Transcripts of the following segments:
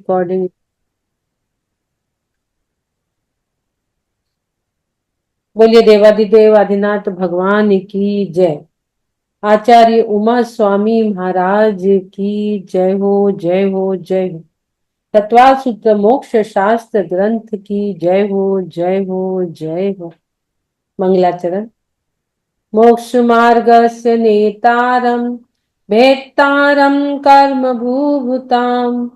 Recording. बोलिए देवादिदेव आदिनाथ भगवान की जय। आचार्य उमा स्वामी महाराज की जय हो, जय हो, जय हो। तत्वासूत्र मोक्ष शास्त्र ग्रंथ की जय हो, जय हो, जय हो। मंगलाचरण। मोक्ष मार्गस्य नेतारं भेत्तारं कर्म भूभुतां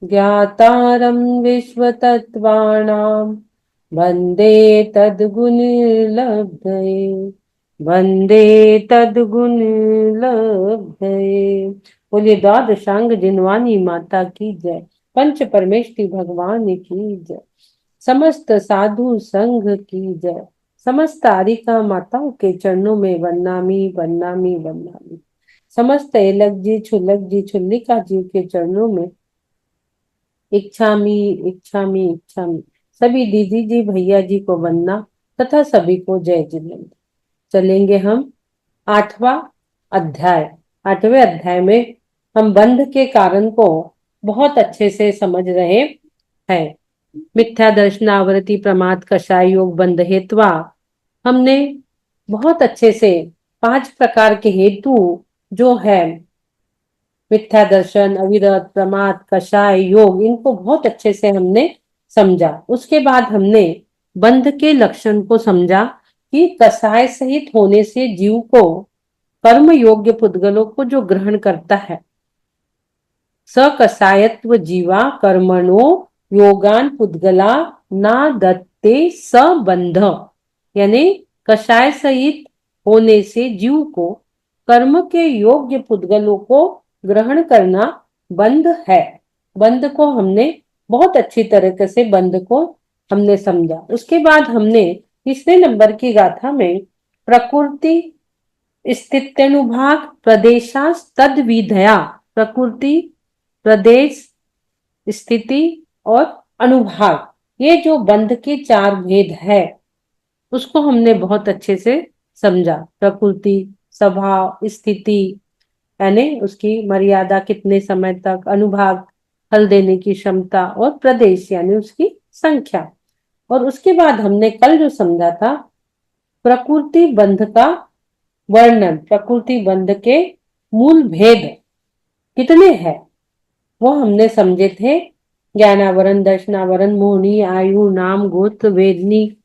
ज्ञातारं विश्वतत्त्वानां वन्दे तद्गुणलब्धये, वन्दे तद्गुणलब्धये। बोलिए द्वादशांग जिनवानी माता की जय। पंच परमेष्टि भगवान की जय। समस्त साधु संघ की जय। समस्त आरिका माताओं के चरणों में वन्नामी वन्नामी वन्नामी। समस्त एलक जी छुलक जी छुल्लिका जी के चरणों में इच्छामी इच्छामी इच्छामी। सभी दीदी जी भैया जी को वंदना तथा सभी को जय जिनेन्द्र। चलेंगे हम आठवां अध्याय। आठवें अध्याय में हम बंध के कारण को बहुत अच्छे से समझ रहे हैं। मिथ्या दर्शनावृत्ति प्रमाद कषाय योग बंध हेत्वा हमने बहुत अच्छे से 5 प्रकार के हेतु जो है मिथ्या दर्शन, अविरत, प्रमाद, कषाय, योग, इनको बहुत अच्छे से हमने समझा। उसके बाद हमने बंध के लक्षण को समझा कि कषाय सहित होने से जीव को कर्म योग्य पुद्गलों को जो ग्रहण करता है, सकषायत्व जीवा कर्मणो योगान पुद्गला ना दत्ते सबंध, यानी कषाय सहित होने से जीव को कर्म के योग्य पुद्गलों को ग्रहण करना बंध है। बंध को हमने बहुत अच्छी तरीके से बंध को हमने समझा। उसके बाद हमने तीसरे नंबर की गाथा में प्रकृति स्थित्यनुभाग प्रदेशास तद विधया, प्रकृति, प्रदेश, स्थिति और अनुभाग, ये जो बंध के 4 भेद है उसको हमने बहुत अच्छे से समझा। प्रकृति, स्वभाव, स्थिति यानी उसकी मर्यादा कितने समय तक, अनुभाग फल देने की क्षमता और प्रदेश यानी उसकी संख्या। और उसके बाद हमने कल जो समझा था प्रकृति बंध का वर्णन, प्रकृति बंध के मूल भेद कितने हैं वो हमने समझे थे। ज्ञानावरण, दर्शनावरण, मोहनी, आयु, नाम, गोत्र, वेदनी,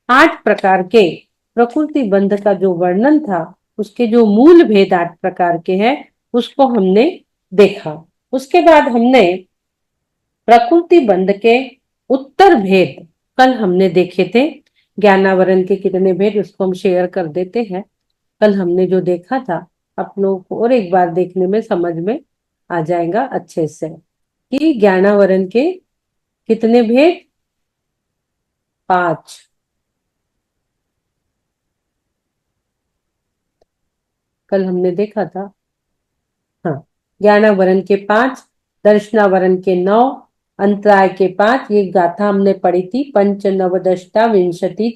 8 प्रकार के प्रकृति बंध का जो वर्णन था, उसके जो मूल भेद 8 प्रकार के हैं उसको हमने देखा। उसके बाद हमने प्रकृति बंध के उत्तर भेद कल हमने देखे थे। ज्ञानावरण के कितने भेद उसको हम शेयर कर देते हैं। कल हमने जो देखा था आप लोगों को और एक बार देखने में समझ में आ जाएगा अच्छे से कि ज्ञानावरण के कितने भेद, 5। कल हमने देखा था। हाँ, ज्ञानावरण के 5, दर्शनावरण के 9, अंतराय के 5। ये गाथा हमने पढ़ी थी। पंच नवदष्टा विंशति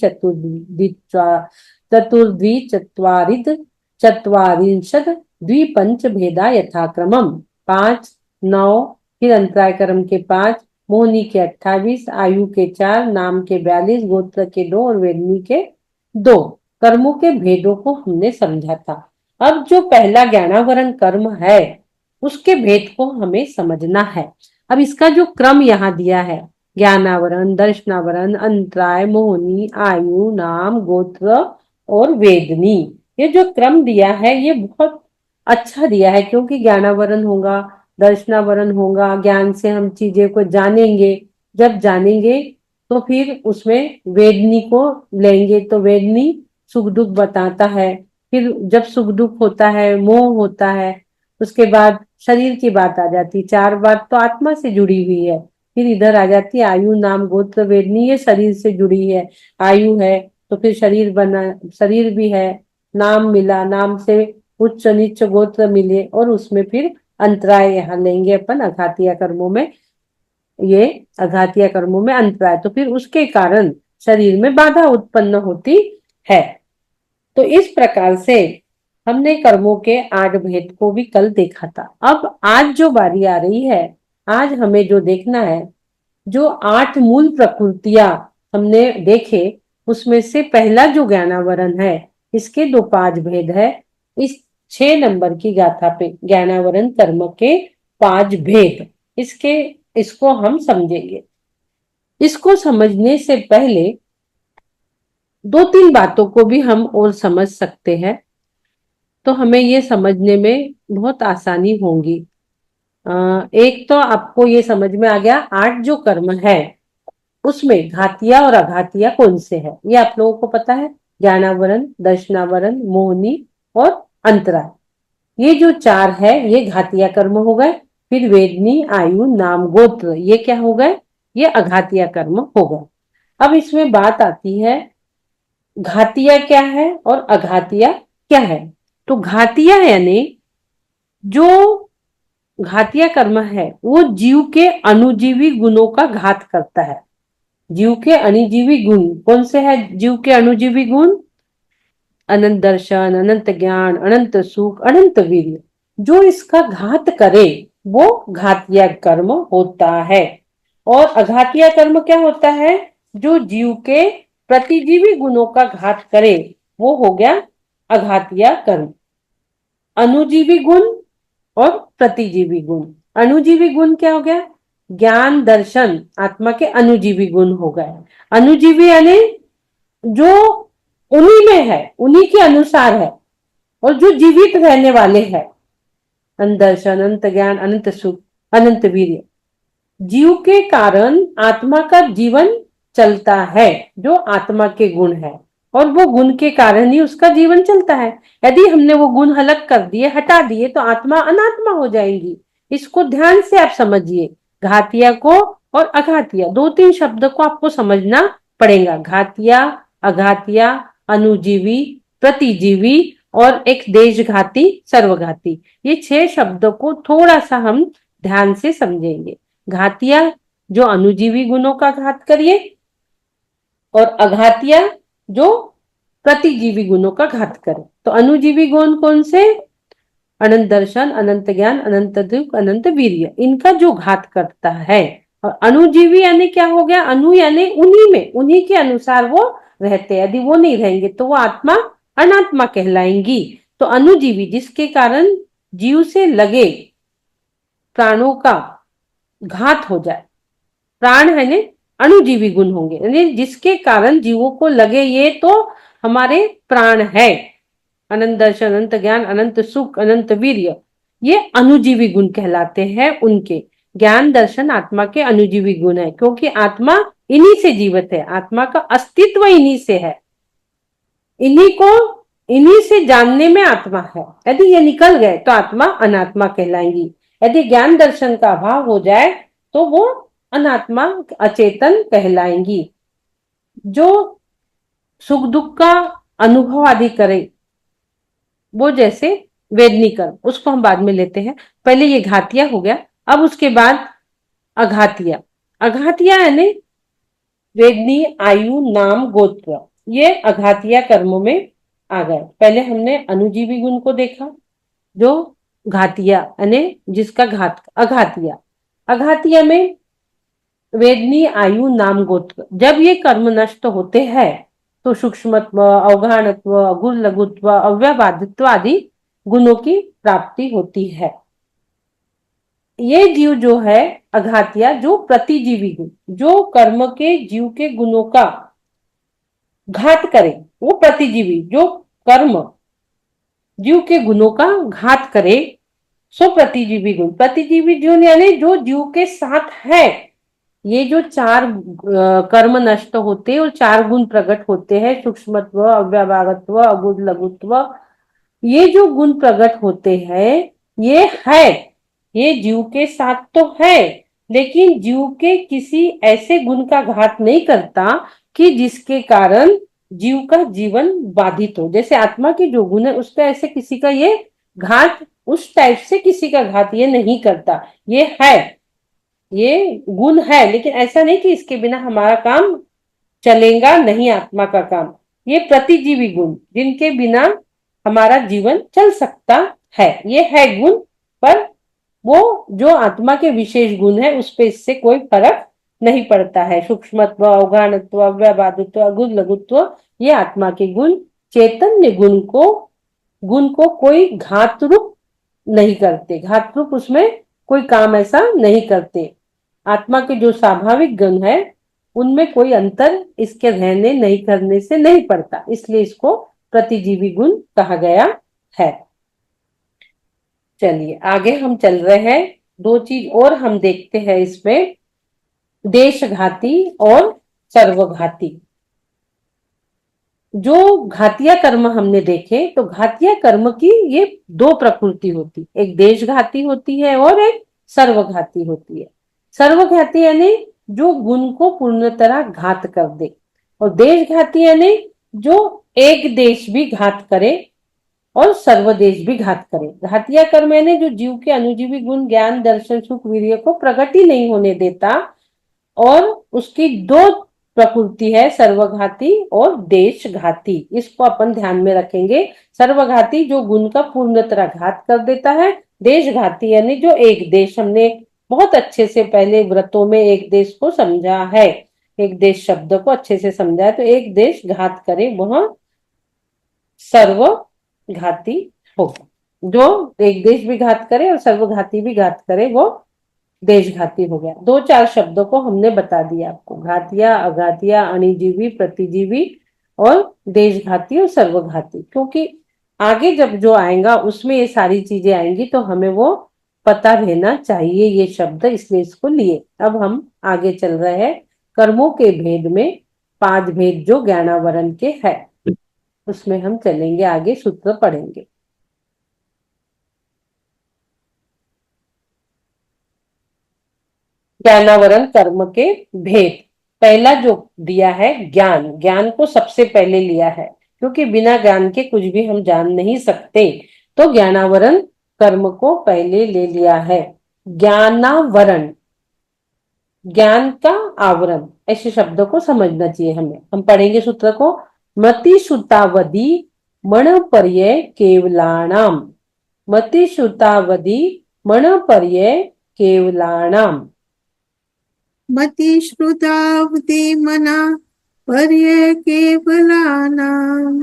चतुर्द्वि चत्वारिद चत्वारिंशद द्विपंच भेदा यथाक्रमम। 5, 9, फिर अंतराय क्रम के 5, मोहनी के 28, आयु के 4, नाम के 42, गोत्र के 2 और वेदनी के 2 कर्मों के भेदों को हमने समझा था। अब जो पहला ज्ञानावरण कर्म है उसके भेद को हमें समझना है। अब इसका जो क्रम यहाँ दिया है, ज्ञानावरण, दर्शनावरण, अंतराय, मोहनी, आयु, नाम, गोत्र और वेदनी, ये जो क्रम दिया है ये बहुत अच्छा दिया है। क्योंकि ज्ञानावरण होगा, दर्शनावरण होगा, ज्ञान से हम चीजें को जानेंगे। जब जानेंगे तो फिर उसमें वेदनी को लेंगे तो वेदनी सुख दुख बताता है। फिर जब सुख दुख होता है, मोह होता है, उसके बाद शरीर की बात आ जाती। 4 बात तो आत्मा से जुड़ी हुई है। फिर इधर आ जाती है आयु, नाम, गोत्र, वेदनी, ये शरीर से जुड़ी है। आयु है तो फिर शरीर बना, शरीर भी है, नाम मिला, नाम से उच्च नीच गोत्र मिले और उसमें फिर अंतराय यहाँ लेंगे अपन अघातिया कर्मों में। ये अघातिया कर्मों में अंतराय, तो फिर उसके कारण शरीर में बाधा उत्पन्न होती है। तो इस प्रकार से हमने कर्मों के 8 भेद को भी कल देखा था। अब आज जो बारी आ रही है आज हमें जो देखना है, जो 8 मूल प्रकृतियां हमने देखे, उसमें से पहला जो ज्ञानावरण है, इसके 5 भेद है। इस 6 नंबर की गाथा पे ज्ञानावरण कर्म के 5 भेद, इसको हम समझेंगे। इसको समझने से पहले 2-3 बातों को भी हम और समझ सकते हैं, तो हमें ये समझने में बहुत आसानी होगी। एक तो आपको ये समझ में आ गया, 8 जो कर्म है उसमें घातिया और अघातिया कौन से है, ये आप लोगों को पता है। ज्ञानावरण, दर्शनावरण, मोहनी और अंतरा, ये जो 4 है ये घातिया कर्म हो गए। फिर वेदनी, आयु, नाम, गोत्र, ये क्या हो गए, ये अघातिया कर्म हो गए। अब इसमें बात आती है घातिया क्या है और अघातिया क्या है। तो घातिया यानी जो घातिया कर्म है वो जीव के अनुजीवी गुणों का घात करता है। जीव के अनुजीवी गुण कौन से है? जीव के अनुजीवी गुण अनंत दर्शन, अनंत ज्ञान, अनंत सुख, अनंत वीर्य, जो इसका घात करे वो घातिया कर्म होता है। और अघातिया कर्म क्या होता है? जो जीव के प्रतिजीवी गुणों का घात करे वो हो गया अघातिया कर्म। अनुजीवी गुण और प्रतिजीवी गुण। अनुजीवी गुण क्या हो गया? ज्ञान, दर्शन, आत्मा के अनुजीवी गुण हो गए। अनुजीवी यानी जो उन्हीं में है, उन्हीं के अनुसार है और जो जीवित रहने वाले हैं। अनंत दर्शन, अनंत ज्ञान, अनंत सुख, अनंत वीर्य, जीव के कारण आत्मा का जीवन चलता है, जो आत्मा के गुण है, और वो गुण के कारण ही उसका जीवन चलता है। यदि हमने वो गुण अलग कर दिए, हटा दिए, तो आत्मा अनात्मा हो जाएंगी। इसको ध्यान से आप समझिए, घातिया को और अघातिया, 2-3 शब्द को आपको समझना पड़ेगा। घातिया, अघातिया, अनुजीवी, प्रतिजीवी और एक देशघाती, सर्वघाती, ये 6 शब्दों को थोड़ा सा हम ध्यान से समझेंगे। घातिया जो अनुजीवी गुणों का घात करिए, और अघातिया जो प्रतिजीवी गुणों का घात करे। तो अनुजीवी गुण कौन से? अनंत दर्शन, अनंत ज्ञान, अनंत दुख, अनंत वीर्य, इनका जो घात करता है। और अनुजीवी यानी क्या हो गया? अनु यानी उन्हीं में, उन्हीं के अनुसार वो रहते हैं। यदि वो नहीं रहेंगे तो वो आत्मा अनात्मा कहलाएंगी। तो अनुजीवी जिसके कारण जीव से लगे प्राणों का घात हो जाए, प्राण है ने अणुजीवी गुण होंगे, यानी जिसके कारण जीवों को लगे ये तो हमारे प्राण है। अनंत दर्शन, अनंत ज्ञान, अनंत सुख, अनंत वीर्य, ये अनुजीवी गुण कहलाते हैं उनके। ज्ञान, दर्शन आत्मा के अनुजीवी गुण है, क्योंकि आत्मा इन्हीं से जीवित है, आत्मा का अस्तित्व इन्हीं से है, इन्हीं से जानने में आत्मा है। यदि ये निकल गए तो आत्मा अनात्मा कहलाएंगी। यदि ज्ञान दर्शन का अभाव हो जाए तो वो अनात्मा, अचेतन कहलाएंगी। जो सुख दुख का अनुभव आदि करे, वो जैसे वेदनी कर्म, उसको हम बाद में लेते हैं। पहले ये घातिया हो गया। अब उसके बाद अघातिया। अघातिया यानी वेदनी, आयु, नाम, गोत्र, ये अघातिया कर्मों में आ गए। पहले हमने अनुजीवी गुण को देखा, जो घातिया यानी जिसका घात। अघातिया, अघातिया में वेदनी, आयु, नाम, गोत्र, जब ये कर्म नष्ट होते हैं तो सूक्ष्मत्व, अवगाहनत्व, गुण लघुत्व, अव्यबाधित्व आदि गुणों की प्राप्ति होती है। ये जीव जो है अघातिया, जो प्रतिजीवी गुण, जो कर्म के जीव के गुणों का घात करे, वो प्रतिजीवी, जो कर्म जीव के गुणों का घात करे, सो प्रतिजीवी गुण। प्रतिजीवी गुण यानी जो जीव के साथ है। ये जो 4 कर्म नष्ट होते और 4 गुण प्रकट होते हैं, सूक्ष्मत्व, अव्यभागत्व, अगुण लघुत्व, ये जो गुण प्रकट होते हैं ये है, ये जीव के साथ तो है, लेकिन जीव के किसी ऐसे गुण का घात नहीं करता कि जिसके कारण जीव का जीवन बाधित हो। जैसे आत्मा के जो गुण है उस पर ऐसे किसी का ये घात, उस टाइप से किसी का घात ये नहीं करता। ये है, ये गुण है, लेकिन ऐसा नहीं कि इसके बिना हमारा काम चलेगा नहीं, आत्मा का काम। ये प्रतिजीवी गुण जिनके बिना हमारा जीवन चल सकता है, ये है गुण, पर वो जो आत्मा के विशेष गुण है उस पे इससे कोई फर्क नहीं पड़ता है। सूक्ष्मत्व, अवगाहनत्व, अव्यवहारत्व, अगुण लघुत्व, ये आत्मा के गुण चैतन्य गुण को कोई घात रूप नहीं करते, घात रूप उसमें कोई काम ऐसा नहीं करते। आत्मा के जो स्वाभाविक गुण है उनमें कोई अंतर इसके रहने नहीं करने से नहीं पड़ता, इसलिए इसको प्रतिजीवी गुण कहा गया है। चलिए आगे हम चल रहे हैं। दो चीज और हम देखते हैं इसमें, देशघाती और सर्वघाती। जो घातिया कर्म हमने देखे, तो घातिया कर्म की ये दो प्रकृति होती, एक देशघाती होती है और एक सर्वघाती होती है। सर्वघाती यानी जो गुण को पूर्ण तरह घात कर दे, और देशघाती यानी जो एक देश भी घात करे और सर्वदेश भी घात करे। घातिया कर्म यानी जो जीव के अनुजीवी गुण ज्ञान, दर्शन, सुख, वीर्य को प्रकट ही नहीं होने देता, और उसकी दो प्रकृति है, सर्वघाती और देशघाती। इसको अपन ध्यान में रखेंगे। सर्वघाती जो गुण का पूर्ण तरह घात कर देता है, देशघाती यानी जो एक देश, हमने बहुत अच्छे से पहले व्रतों में एक देश को समझा है, एक देश शब्द को अच्छे से समझा है, तो एक देश घात करे वह सर्वघाती होगा। जो एक देश भी घात करे और सर्वघाती भी घात करे वो देशघाती हो गया। दो चार शब्दों को हमने बता दिया आपको, घातिया, अघातिया, अणुजीवी, प्रतिजीवी और देशघाती और सर्वघाती। क्योंकि आगे जब जो आएगा उसमें ये सारी चीजें आएंगी तो हमें वो पता रहना चाहिए ये शब्द, इसलिए इसको लिए। अब हम आगे चल रहे हैं कर्मों के भेद में, 5 भेद जो ज्ञानावरण के है उसमें हम चलेंगे, आगे सूत्र पढ़ेंगे। ज्ञानावरण कर्म के भेद, पहला जो दिया है ज्ञान, ज्ञान को सबसे पहले लिया है, क्योंकि बिना ज्ञान के कुछ भी हम जान नहीं सकते, तो ज्ञानावरण कर्म को पहले ले लिया है। ज्ञानावरण, ज्ञान का आवरण, ऐसे शब्दों को समझना चाहिए हमें। हम पढ़ेंगे सूत्र को, मति श्रुतावधि मण पर्य केवलाणाम, मति श्रुतावधि मण पर्य केवलाणाम। मति श्रुतावधि मना पर्य केवलानाम्।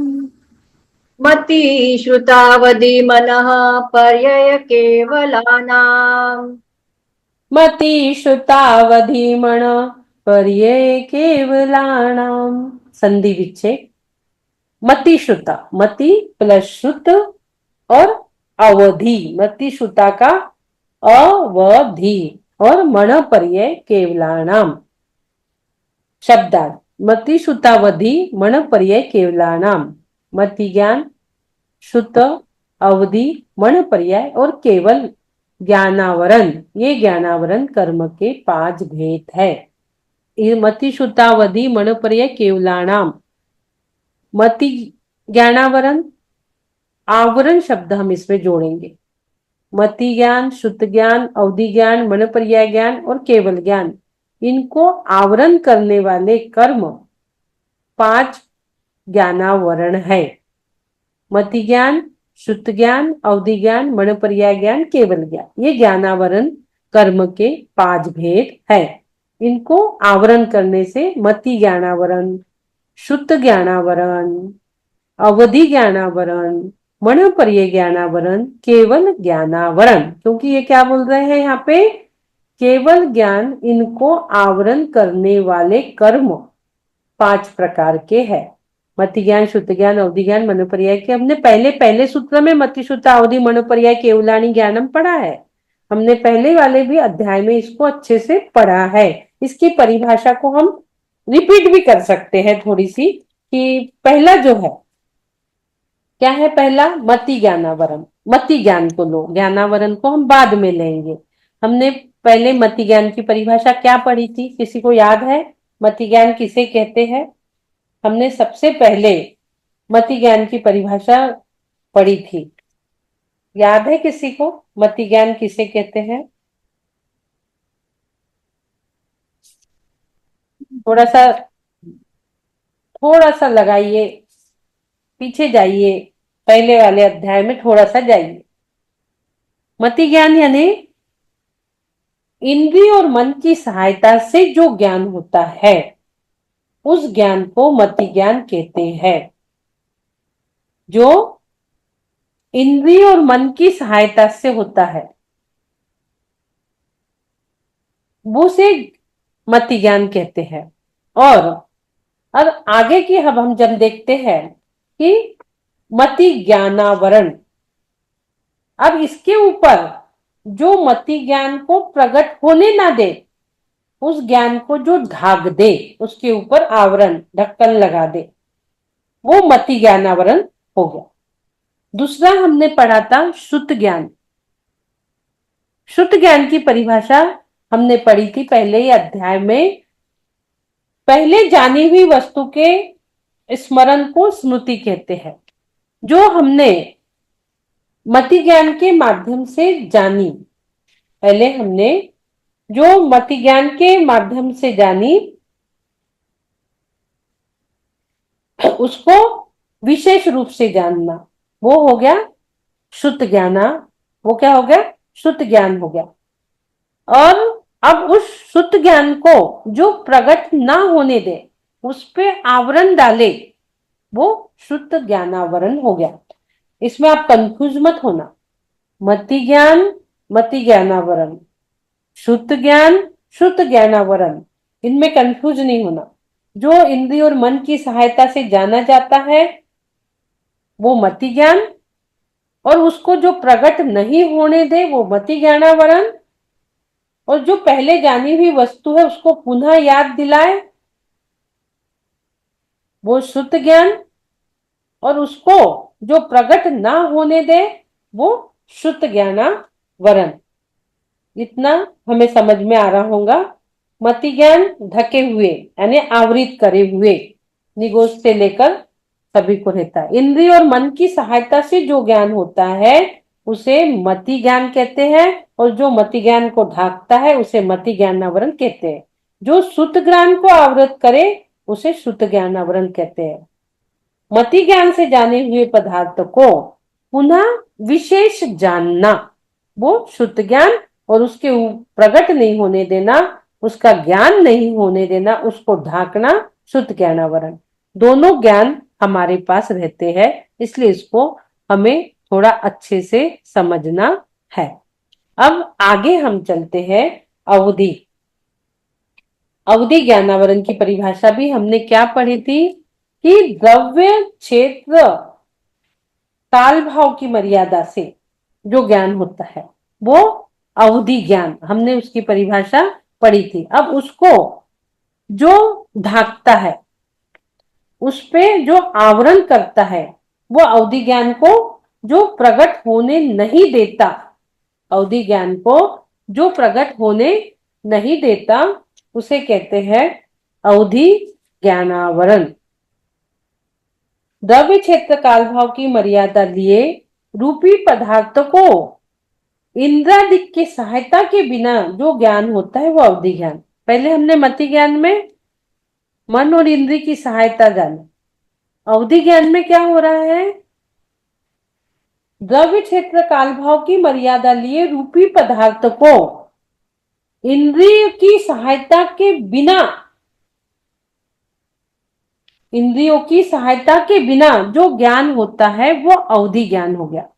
मति श्रुतावधि मनः पर्यय केवलानाम्। मति श्रुतावधिमण पर्ये केवलाणाम। संधि विच्छेद, मति श्रुता, मति प्लस श्रुत और अवधि, मति श्रुता का अवधि और मण पर्ये केवलाणाम। शब्दार्थ, मति श्रुतावधि मण पर्ये केवलाणाम, मति ज्ञान, श्रुत, अवधि, मण पर्याय और केवल ज्ञानावरण, ये ज्ञानावरण कर्म के 5 भेद है। मति श्रुतावधि मण पर्याय केवलाणाम, मति ज्ञानावरण, आवरण शब्द हम इसमें जोड़ेंगे। मति ज्ञान, श्रुत ज्ञान, अवधि ज्ञान, मण पर्याय ज्ञान और केवल ज्ञान, इनको आवरण करने वाले कर्म 5 ज्ञानावरण है। मति ज्ञान, श्रुत ज्ञान, अवधि ज्ञान, मण पर्याय ज्ञान, केवल ज्ञान, ये ज्ञानावरण कर्म के 5 भेद है। इनको आवरण करने से मति ज्ञानावरण, शुद्ध ज्ञानावरण, अवधि ज्ञानावरण, मण पर्याय ज्ञानावरण, केवल ज्ञानावरण, क्योंकि ये क्या बोल रहे हैं यहाँ पे, केवल ज्ञान, इनको आवरण करने वाले कर्म 5 प्रकार के हैं। मति ज्ञान, शुद्ध ज्ञान, अवधि ज्ञान, मनो पर्याय के हमने पहले सूत्र में मति शुद्ध अवधि मनो पर्याय केवलानी ज्ञानम पढ़ा है। हमने पहले वाले भी अध्याय में इसको अच्छे से पढ़ा है। इसकी परिभाषा को हम रिपीट भी कर सकते हैं थोड़ी सी, कि पहला जो है क्या है, पहला मति ज्ञानावरण, मति ज्ञान को लो, ज्ञानावरण को हम बाद में लेंगे। हमने पहले मति ज्ञान की परिभाषा क्या पढ़ी थी, किसी को याद है मति ज्ञान किसे कहते हैं? हमने सबसे पहले मति ज्ञान की परिभाषा पढ़ी थी, याद है किसी को मति ज्ञान किसे कहते हैं? थोड़ा सा लगाइए, पीछे जाइए, पहले वाले अध्याय में थोड़ा सा जाइए। मति ज्ञान यानी इंद्रिय और मन की सहायता से जो ज्ञान होता है उस ज्ञान को मति ज्ञान कहते हैं। जो इंद्रिय और मन की सहायता से होता है वो से मति ज्ञान कहते हैं। और आगे की अब हम जब देखते हैं कि मति ज्ञानावरण, अब इसके ऊपर जो मति ज्ञान को प्रकट होने ना दे, उस ज्ञान को जो ढाक दे, उसके ऊपर आवरण ढक्कन लगा दे, वो मति ज्ञानावरण हो गया। दूसरा हमने पढ़ा था शुद्ध ज्ञान। शुद्ध ज्ञान की परिभाषा हमने पढ़ी थी पहले ही अध्याय में। पहले जानी हुई वस्तु के स्मरण को स्मृति कहते हैं। जो हमने मति ज्ञान के माध्यम से जानी, पहले हमने जो मति ज्ञान के माध्यम से जानी उसको विशेष रूप से जानना, वो हो गया शुद्ध ज्ञाना। वो क्या हो गया? शुद्ध ज्ञान हो गया। और अब उस शुद्ध ज्ञान को जो प्रकट ना होने दे, उस पे आवरण डाले, वो शुद्ध ज्ञानावरण हो गया। इसमें आप कंफ्यूज मत होना। मति ज्ञान, मति ज्ञानावरण, शुद्ध ज्ञान, शुद्ध ज्ञानावरण, इनमें कंफ्यूज नहीं होना। जो इंद्रिय और मन की सहायता से जाना जाता है वो मति ज्ञान, और उसको जो प्रकट नहीं होने दे वो मति ज्ञानावरण, और जो पहले जानी हुई वस्तु है उसको पुनः याद दिलाए वो शुद्ध ज्ञान, और उसको जो प्रकट ना होने दे वो शुद्ध ज्ञानावरण। इतना हमें समझ में आ रहा होगा। मति ज्ञान ढके हुए यानी आवृत करे हुए, निगोज से लेकर सभी को रहता है। इंद्रिय और मन की सहायता से जो ज्ञान होता है उसे मति ज्ञान कहते हैं, और जो मति ज्ञान को ढाकता है उसे मति ज्ञानावरण कहते हैं। जो शुद्ध ज्ञान को आवृत करे उसे शुद्ध ज्ञानावरण कहते हैं। मति ज्ञान से जाने हुए पदार्थ को पुनः विशेष जानना वो शुद्ध ज्ञान, और उसके प्रकट नहीं होने देना, उसका ज्ञान नहीं होने देना, उसको ढाकना शुद्ध ज्ञानावरण। दोनों ज्ञान हमारे पास रहते हैं, इसलिए इसको हमें थोड़ा अच्छे से समझना है। अब आगे हम चलते हैं अवधि। अवधि ज्ञानावरण की परिभाषा भी हमने क्या पढ़ी थी कि द्रव्य क्षेत्र काल भाव की मर्यादा से जो ज्ञान होता है वो अवधि ज्ञान, हमने उसकी परिभाषा पढ़ी थी। अब उसको जो ढाकता है, उस पे जो आवरण करता है, वो अवधि ज्ञान को जो प्रकट होने नहीं देता, अवधि ज्ञान को जो प्रकट होने नहीं देता उसे कहते हैं अवधि ज्ञानावरण। द्रव्य क्षेत्र काल भाव की मर्यादा लिए रूपी पदार्थ को इंद्रादिक की सहायता के बिना जो ज्ञान होता है वो अवधि ज्ञान। पहले हमने मति ज्ञान में मन और इंद्रिय की सहायता जानी। अवधि ज्ञान में क्या हो रहा है? द्रव्य क्षेत्र काल भाव की मर्यादा लिए रूपी पदार्थ को इंद्रिय की सहायता के बिना, इंद्रियों की सहायता के बिना जो ज्ञान होता है वो अवधि ज्ञान हो गया।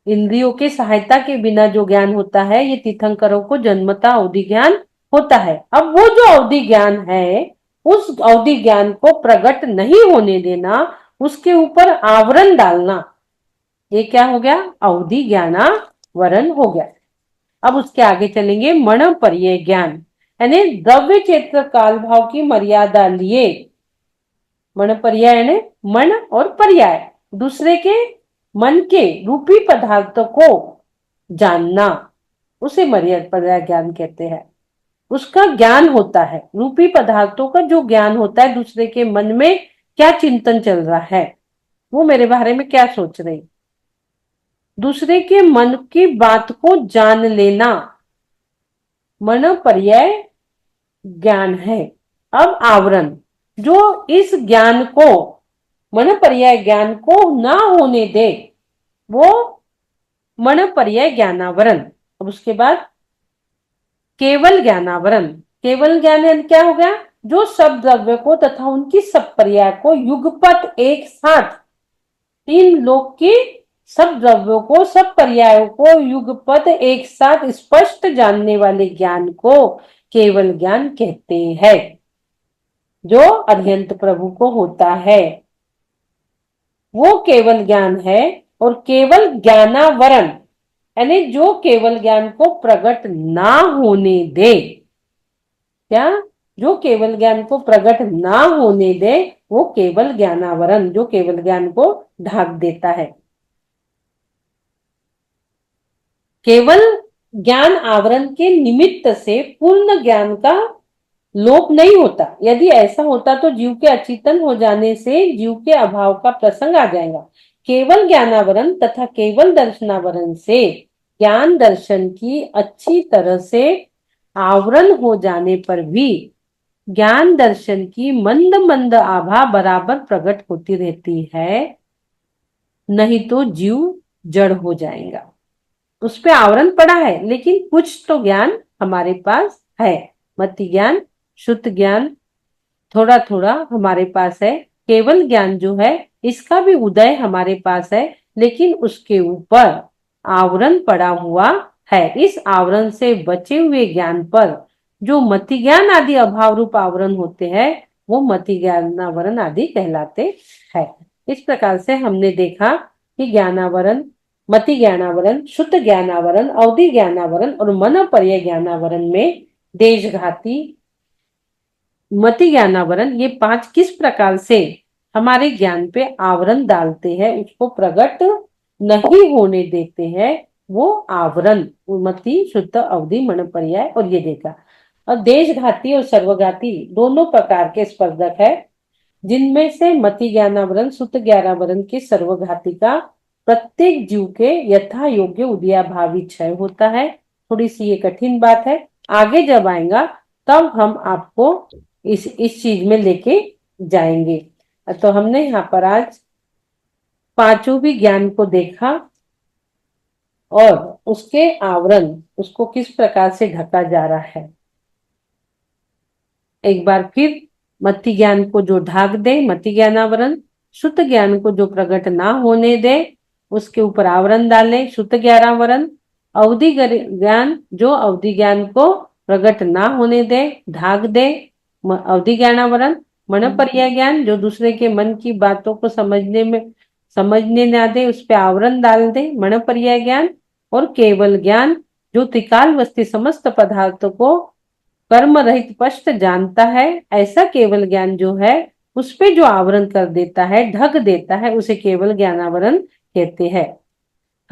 इंद्रियों के सहायता के बिना जो ज्ञान होता है ये तीर्थंकरों को जन्मता अवधि ज्ञान होता है। अब वो जो अवधि ज्ञान है उस अवधि ज्ञान को प्रकट नहीं होने देना, उसके ऊपर आवरण डालना, ये क्या हो गया? अवधि ज्ञानावरण हो गया। अब उसके आगे चलेंगे मण पर्याय ज्ञान, यानी द्रव्य क्षेत्र काल भाव की मर्यादा लिए। मण पर्याय यानी मन और पर्याय, दूसरे के मन के रूपी पदार्थ को जानना, उसे मर्यादा पर्याय ज्ञान कहते हैं। उसका ज्ञान होता है, रूपी पदार्थों का जो ज्ञान होता है, दूसरे के मन में क्या चिंतन चल रहा है, वो मेरे बारे में क्या सोच रही, दूसरे के मन की बात को जान लेना मन पर्याय ज्ञान है। अब आवरण, जो इस ज्ञान को, मन पर्याय ज्ञान को ना होने दे, वो मन पर्याय ज्ञानावरण। अब उसके बाद केवल ज्ञानावरण। केवल ज्ञान यानी क्या हो गया? जो सब द्रव्य को तथा उनकी सब पर्याय को युगपत एक साथ, तीन लोक की सब द्रव्यों को सब पर्यायों को युगपत एक साथ स्पष्ट जानने वाले ज्ञान को केवल ज्ञान कहते हैं, जो अरिहंत प्रभु को होता है, वो केवल ज्ञान है। और केवल ज्ञानावरण यानी जो केवल ज्ञान को प्रकट ना होने दे। क्या? जो केवल ज्ञान को प्रकट ना होने दे वो केवल ज्ञानावरण, जो केवल ज्ञान को ढाक देता है। केवल ज्ञान आवरण के निमित्त से पूर्ण ज्ञान का लोप नहीं होता। यदि ऐसा होता तो जीव के अचेतन हो जाने से जीव के अभाव का प्रसंग आ जाएगा। केवल ज्ञानावरण तथा केवल दर्शनावरण से ज्ञान दर्शन की अच्छी तरह से आवरण हो जाने पर भी ज्ञान दर्शन की मंद मंद आभा बराबर प्रकट होती रहती है, नहीं तो जीव जड़ हो जाएगा। उस पे आवरण पड़ा है लेकिन कुछ तो ज्ञान हमारे पास है। मति ज्ञान, शुद्ध ज्ञान थोड़ा थोड़ा हमारे पास है। केवल ज्ञान जो है इसका भी उदय हमारे पास है, लेकिन उसके ऊपर आवरण पड़ा हुआ है। इस आवरण से बचे हुए ज्ञान पर जो मति ज्ञान आदि अभाव रूप आवरण होते हैं वो मति ज्ञानावरण आदि कहलाते हैं। इस प्रकार से हमने देखा कि ज्ञानावरण, मति ज्ञानावरण, शुद्ध ज्ञानावरण, अवधि ज्ञानावरण और मन पर्याय ज्ञानावरण में देशघाती, मति ज्ञानावरण, ये पांच किस प्रकार से हमारे ज्ञान पे आवरण डालते हैं, उसको प्रकट नहीं होने देते हैं। वो आवरण मति, शुद्ध, अवधि, मन पर्याय और ये देखा। और देशघाती और सर्वघाती दोनों प्रकार के स्पर्धक है, जिनमें से मति ज्ञानावरण, शुद्ध ज्ञानावरण के सर्वघाती का प्रत्येक जीव के यथा योग्य उदयाभावी क्षय होता है। थोड़ी सी ये कठिन बात है, आगे जब आएगा तब हम आपको इस चीज में लेके जाएंगे। तो हमने यहाँ पर आज पांचों भी ज्ञान को देखा और उसके आवरण, उसको किस प्रकार से ढका जा रहा है। एक बार फिर, मति ज्ञान को जो ढाक दे मति ज्ञानावरण, शुद्ध ज्ञान को जो प्रकट ना होने दे उसके ऊपर आवरण डाले शुद्ध ज्ञानावरण, अवधि ज्ञान जो अवधि ज्ञान को प्रकट ना होने दे ढाक दे अवधि ज्ञानावरण, मन पर्याय ज्ञान जो दूसरे के मन की बातों को समझने ना दे उस पर आवरण डाल दे मन पर्याय ज्ञान, और केवल ज्ञान जो त्रिकाल वस्ती समस्त पदार्थों को कर्म रहित स्पष्ट जानता है, ऐसा केवल ज्ञान जो है उस पे जो आवरण कर देता है, ढक देता है, उसे केवल ज्ञानावरण कहते हैं।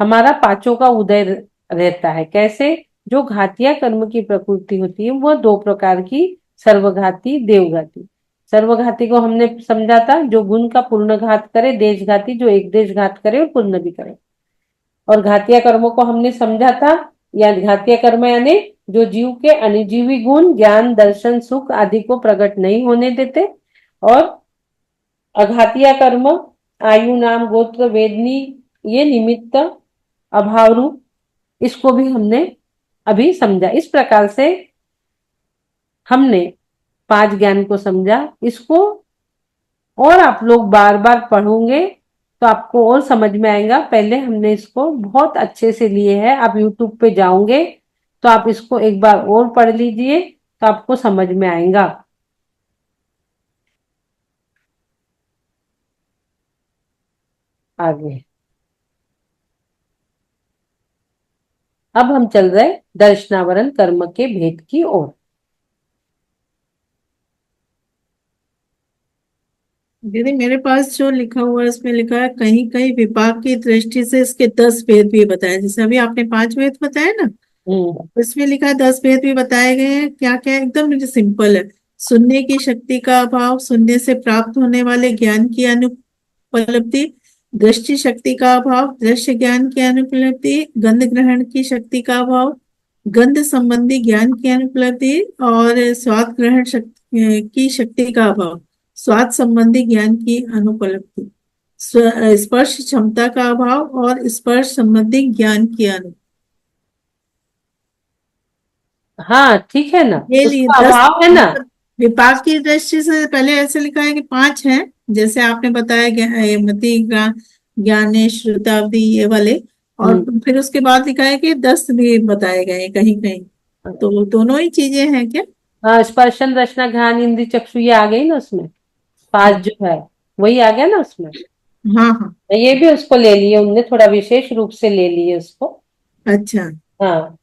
हमारा पांचों का उदय रहता है। कैसे? जो घातिया कर्म की प्रकृति होती है वह दो प्रकार की, सर्वघाती, देवघाती। सर्वघाती को हमने समझा था जो गुण का पूर्ण घात करे, देशघाती जो एक देश घात करे और पूर्ण भी करे। और घातिया कर्मों को हमने समझा था, या घातिया कर्म यानी जो जीव के अनिजीवी गुण, ज्ञान, दर्शन, सुख आदि को प्रकट नहीं होने देते। और अघातिया कर्म आयु, नाम, गोत्र, वेदनी, ये निमित्त, अभाव रूप, इसको भी हमने अभी समझा। इस प्रकार से हमने पांच ज्ञान को समझा। इसको और आप लोग बार बार पढ़ोगे तो आपको और समझ में आएगा। पहले हमने इसको बहुत अच्छे से लिए है, आप YouTube पे जाओगे तो आप इसको एक बार और पढ़ लीजिए तो आपको समझ में आएगा। आगे अब हम चल रहे दर्शनावरण कर्म के भेद की ओर। दीदी मेरे पास जो लिखा हुआ है इसमें लिखा है कहीं कहीं विपाक की दृष्टि से इसके 10 भेद भी बताए। जैसे अभी आपने 5 भेद बताए ना, इसमें लिखा है 10 भेद भी बताए गए हैं। क्या क्या? एकदम सिंपल है। सुनने की शक्ति का अभाव, सुनने से प्राप्त होने वाले ज्ञान की अनुपलब्धि, दृष्टि शक्ति का अभाव, दृश्य ज्ञान की अनुपलब्धि, गंध ग्रहण की शक्ति का अभाव, गंध संबंधी ज्ञान की अनुपलब्धि, और स्वाद ग्रहण की शक्ति का अभाव, स्वाद संबंधी ज्ञान की अनुपलब्धि, स्पर्श क्षमता का अभाव और स्पर्श संबंधी ज्ञान की हाँ ठीक है ना, ये लिए उसका 10 अभाव है ना। विपाक की दृष्टि से पहले ऐसे लिखा है कि 5 हैं, जैसे आपने बताया ये मति ज्ञानेश श्रुतावधि ये वाले। और हम्म। फिर उसके बाद लिखा है कि 10 भी बताए गए हैं कहीं कहीं। तो दोनों ही चीजें हैं क्या? हाँ, स्पर्शन रचना घ्राण इंद्रिय चक्षु ये आ गई ना उसमें, पांच जो है वही आ गया ना उसमें। हाँ हाँ। ये भी उसको ले लिए उनने, थोड़ा विशेष रूप से ले लिए उसको। अच्छा। हाँ,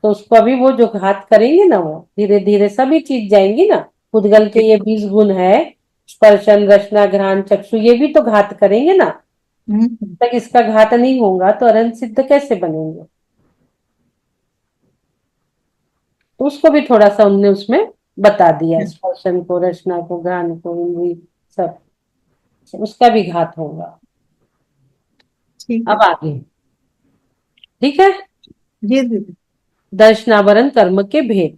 तो उसको अभी वो जो घात करेंगे ना, वो धीरे धीरे सभी चीज जाएंगी ना। उद्गल के ये 20 गुण है, स्पर्शन रचना घ्राण चक्षु, ये भी तो घात करेंगे ना। हम्म। जब तक इसका घात नहीं होगा तो अरहत सिद्ध कैसे बनेंगे। तो उसको भी थोड़ा सा उनने उसमें बता दिया, स्पर्शन को, रचना को, घ्राण को, इंद्री सब, उसका भी घात होगा। ठीक है। अब आगे, ठीक है। जी दीदी। दर्शनावरण कर्म के भेद।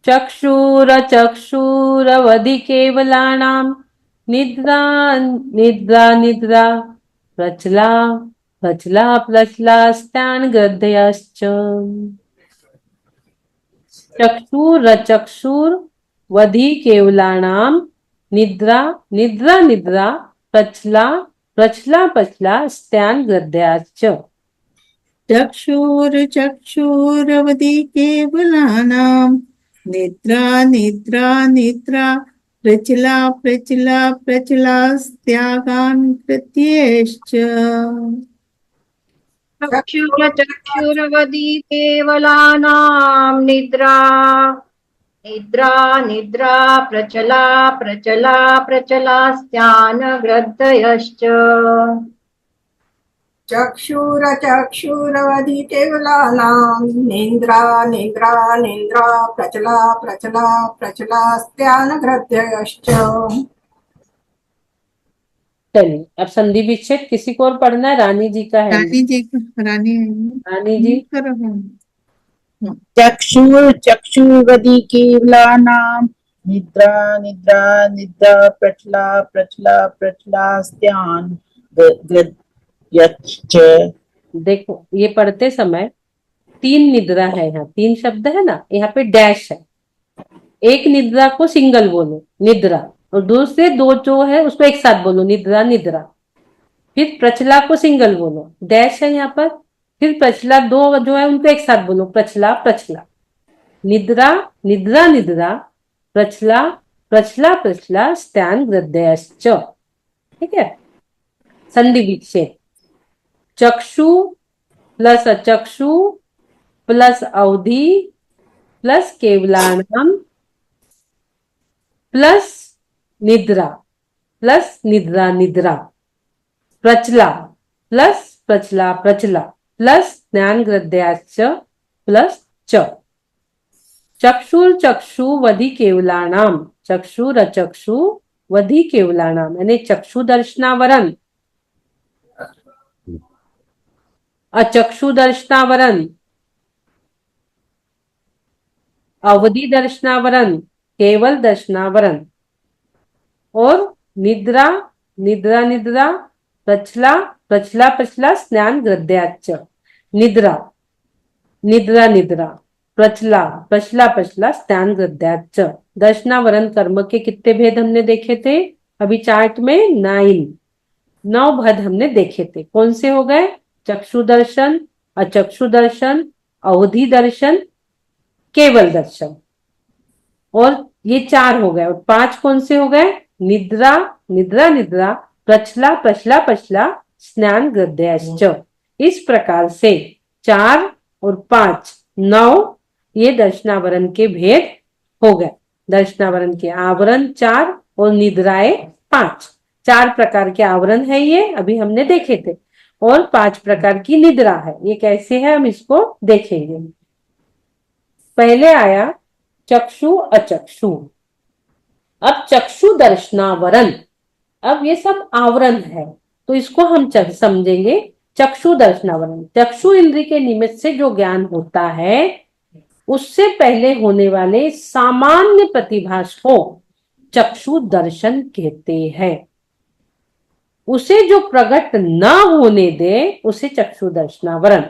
चक्षुरवधि केवलानां निद्रा निद्रा निद्रा प्रचला प्रचला प्रचलास्तान् गृध्यश्च। चक्षुरवधि केवलानां निद्रा निद्रा निद्रा प्रचला प्रचला प्रचला स्तान् गृध्यश्च। चक्षुरवधि केवलानां निद्रा निद्रा निद्रा प्रचला प्रचला प्रचलास्त्यागान् कृत्येश्च। चक्षुरवधि केवलानां निद्रा निद्रा निद्रा प्रचला प्रचला प्रचलास्त्यानग्रद्धयश्च। चक्षुरवधि केवलानां निन्द्रा निन्द्रा निन्द्रा प्रचला प्रचला प्रचलास्त्यानघृत्यश्च। चलिए, अब संधि विच्छेद किसी को और पढ़ना है? रानी जी का है। रानी जी रानी रानी जी। करो। चक्षुर्वधि केवलानां निद्रा निद्रा निद्रा प्रचला प्रचला प्रचलास्त्यान् गृध्यश्च। देखो, ये पढ़ते समय 3 निद्रा है, यहाँ 3 शब्द है ना, यहाँ पे डैश है। एक निद्रा को सिंगल बोलो निद्रा, और दूसरे 2 जो है उसको एक साथ बोलो निद्रा निद्रा। फिर प्रचला को सिंगल बोलो, डैश है यहाँ पर। फिर प्रचला 2 जो है उनको एक साथ बोलो, प्रचला प्रचला। निद्रा निद्रा निद्रा प्रचला प्रचला प्रचला स्तान् गृध्यश्च। ठीक है। संधि विच्छेद। चक्षु प्लस अचक्षु प्लस अवधि प्लस केवलानां प्लस निद्रा प्लस निद्रा निद्रा प्रचला प्लस प्रचला प्रचला प्लस ज्ञानगृध्याश्च प्लस च। चक्षुर्चक्षु वधि केवलानां, चक्षुरचक्षु वधि केवलानां यानी चक्षु दर्शनावरण, अचक्षु दर्शनावरण, अवधि दर्शनावरण, केवल दर्शनावरण, और निद्रा निद्रा निद्रा प्रचला प्रचला प्रचला स्नान गृध्याच। निद्रा निद्रा निद्रा प्रचला प्रचला प्रचला स्नान गृध्याच। दर्शनावरण कर्म के कितने भेद हमने देखे थे अभी चार्ट में? 9 भेद हमने देखे थे। कौन से हो गए? चक्षु दर्शन, अचक्षु दर्शन, अवधि दर्शन, केवल दर्शन, और ये 4 हो गए। और 5 कौन से हो गए? निद्रा निद्रा निद्रा प्रचला प्रचला प्रचला स्नान गृध्यश्च। इस प्रकार से 4 और 5 9 ये दर्शनावरण के भेद हो गए। दर्शनावरण के आवरण 4 और निद्राएं 5। 4 प्रकार के आवरण है ये, अभी हमने देखे थे, और 5 प्रकार की निद्रा है। ये कैसे है हम इसको देखेंगे। पहले आया चक्षु अचक्षु। अब चक्षु दर्शनावरण, अब ये सब आवरण है तो इसको हम समझेंगे चक्षु दर्शनावरण। चक्षु इंद्रिय के निमित्त से जो ज्ञान होता है उससे पहले होने वाले सामान्य प्रतिभास को चक्षु दर्शन कहते हैं। उसे जो प्रकट न होने दे उसे चक्षु दर्शनावरण।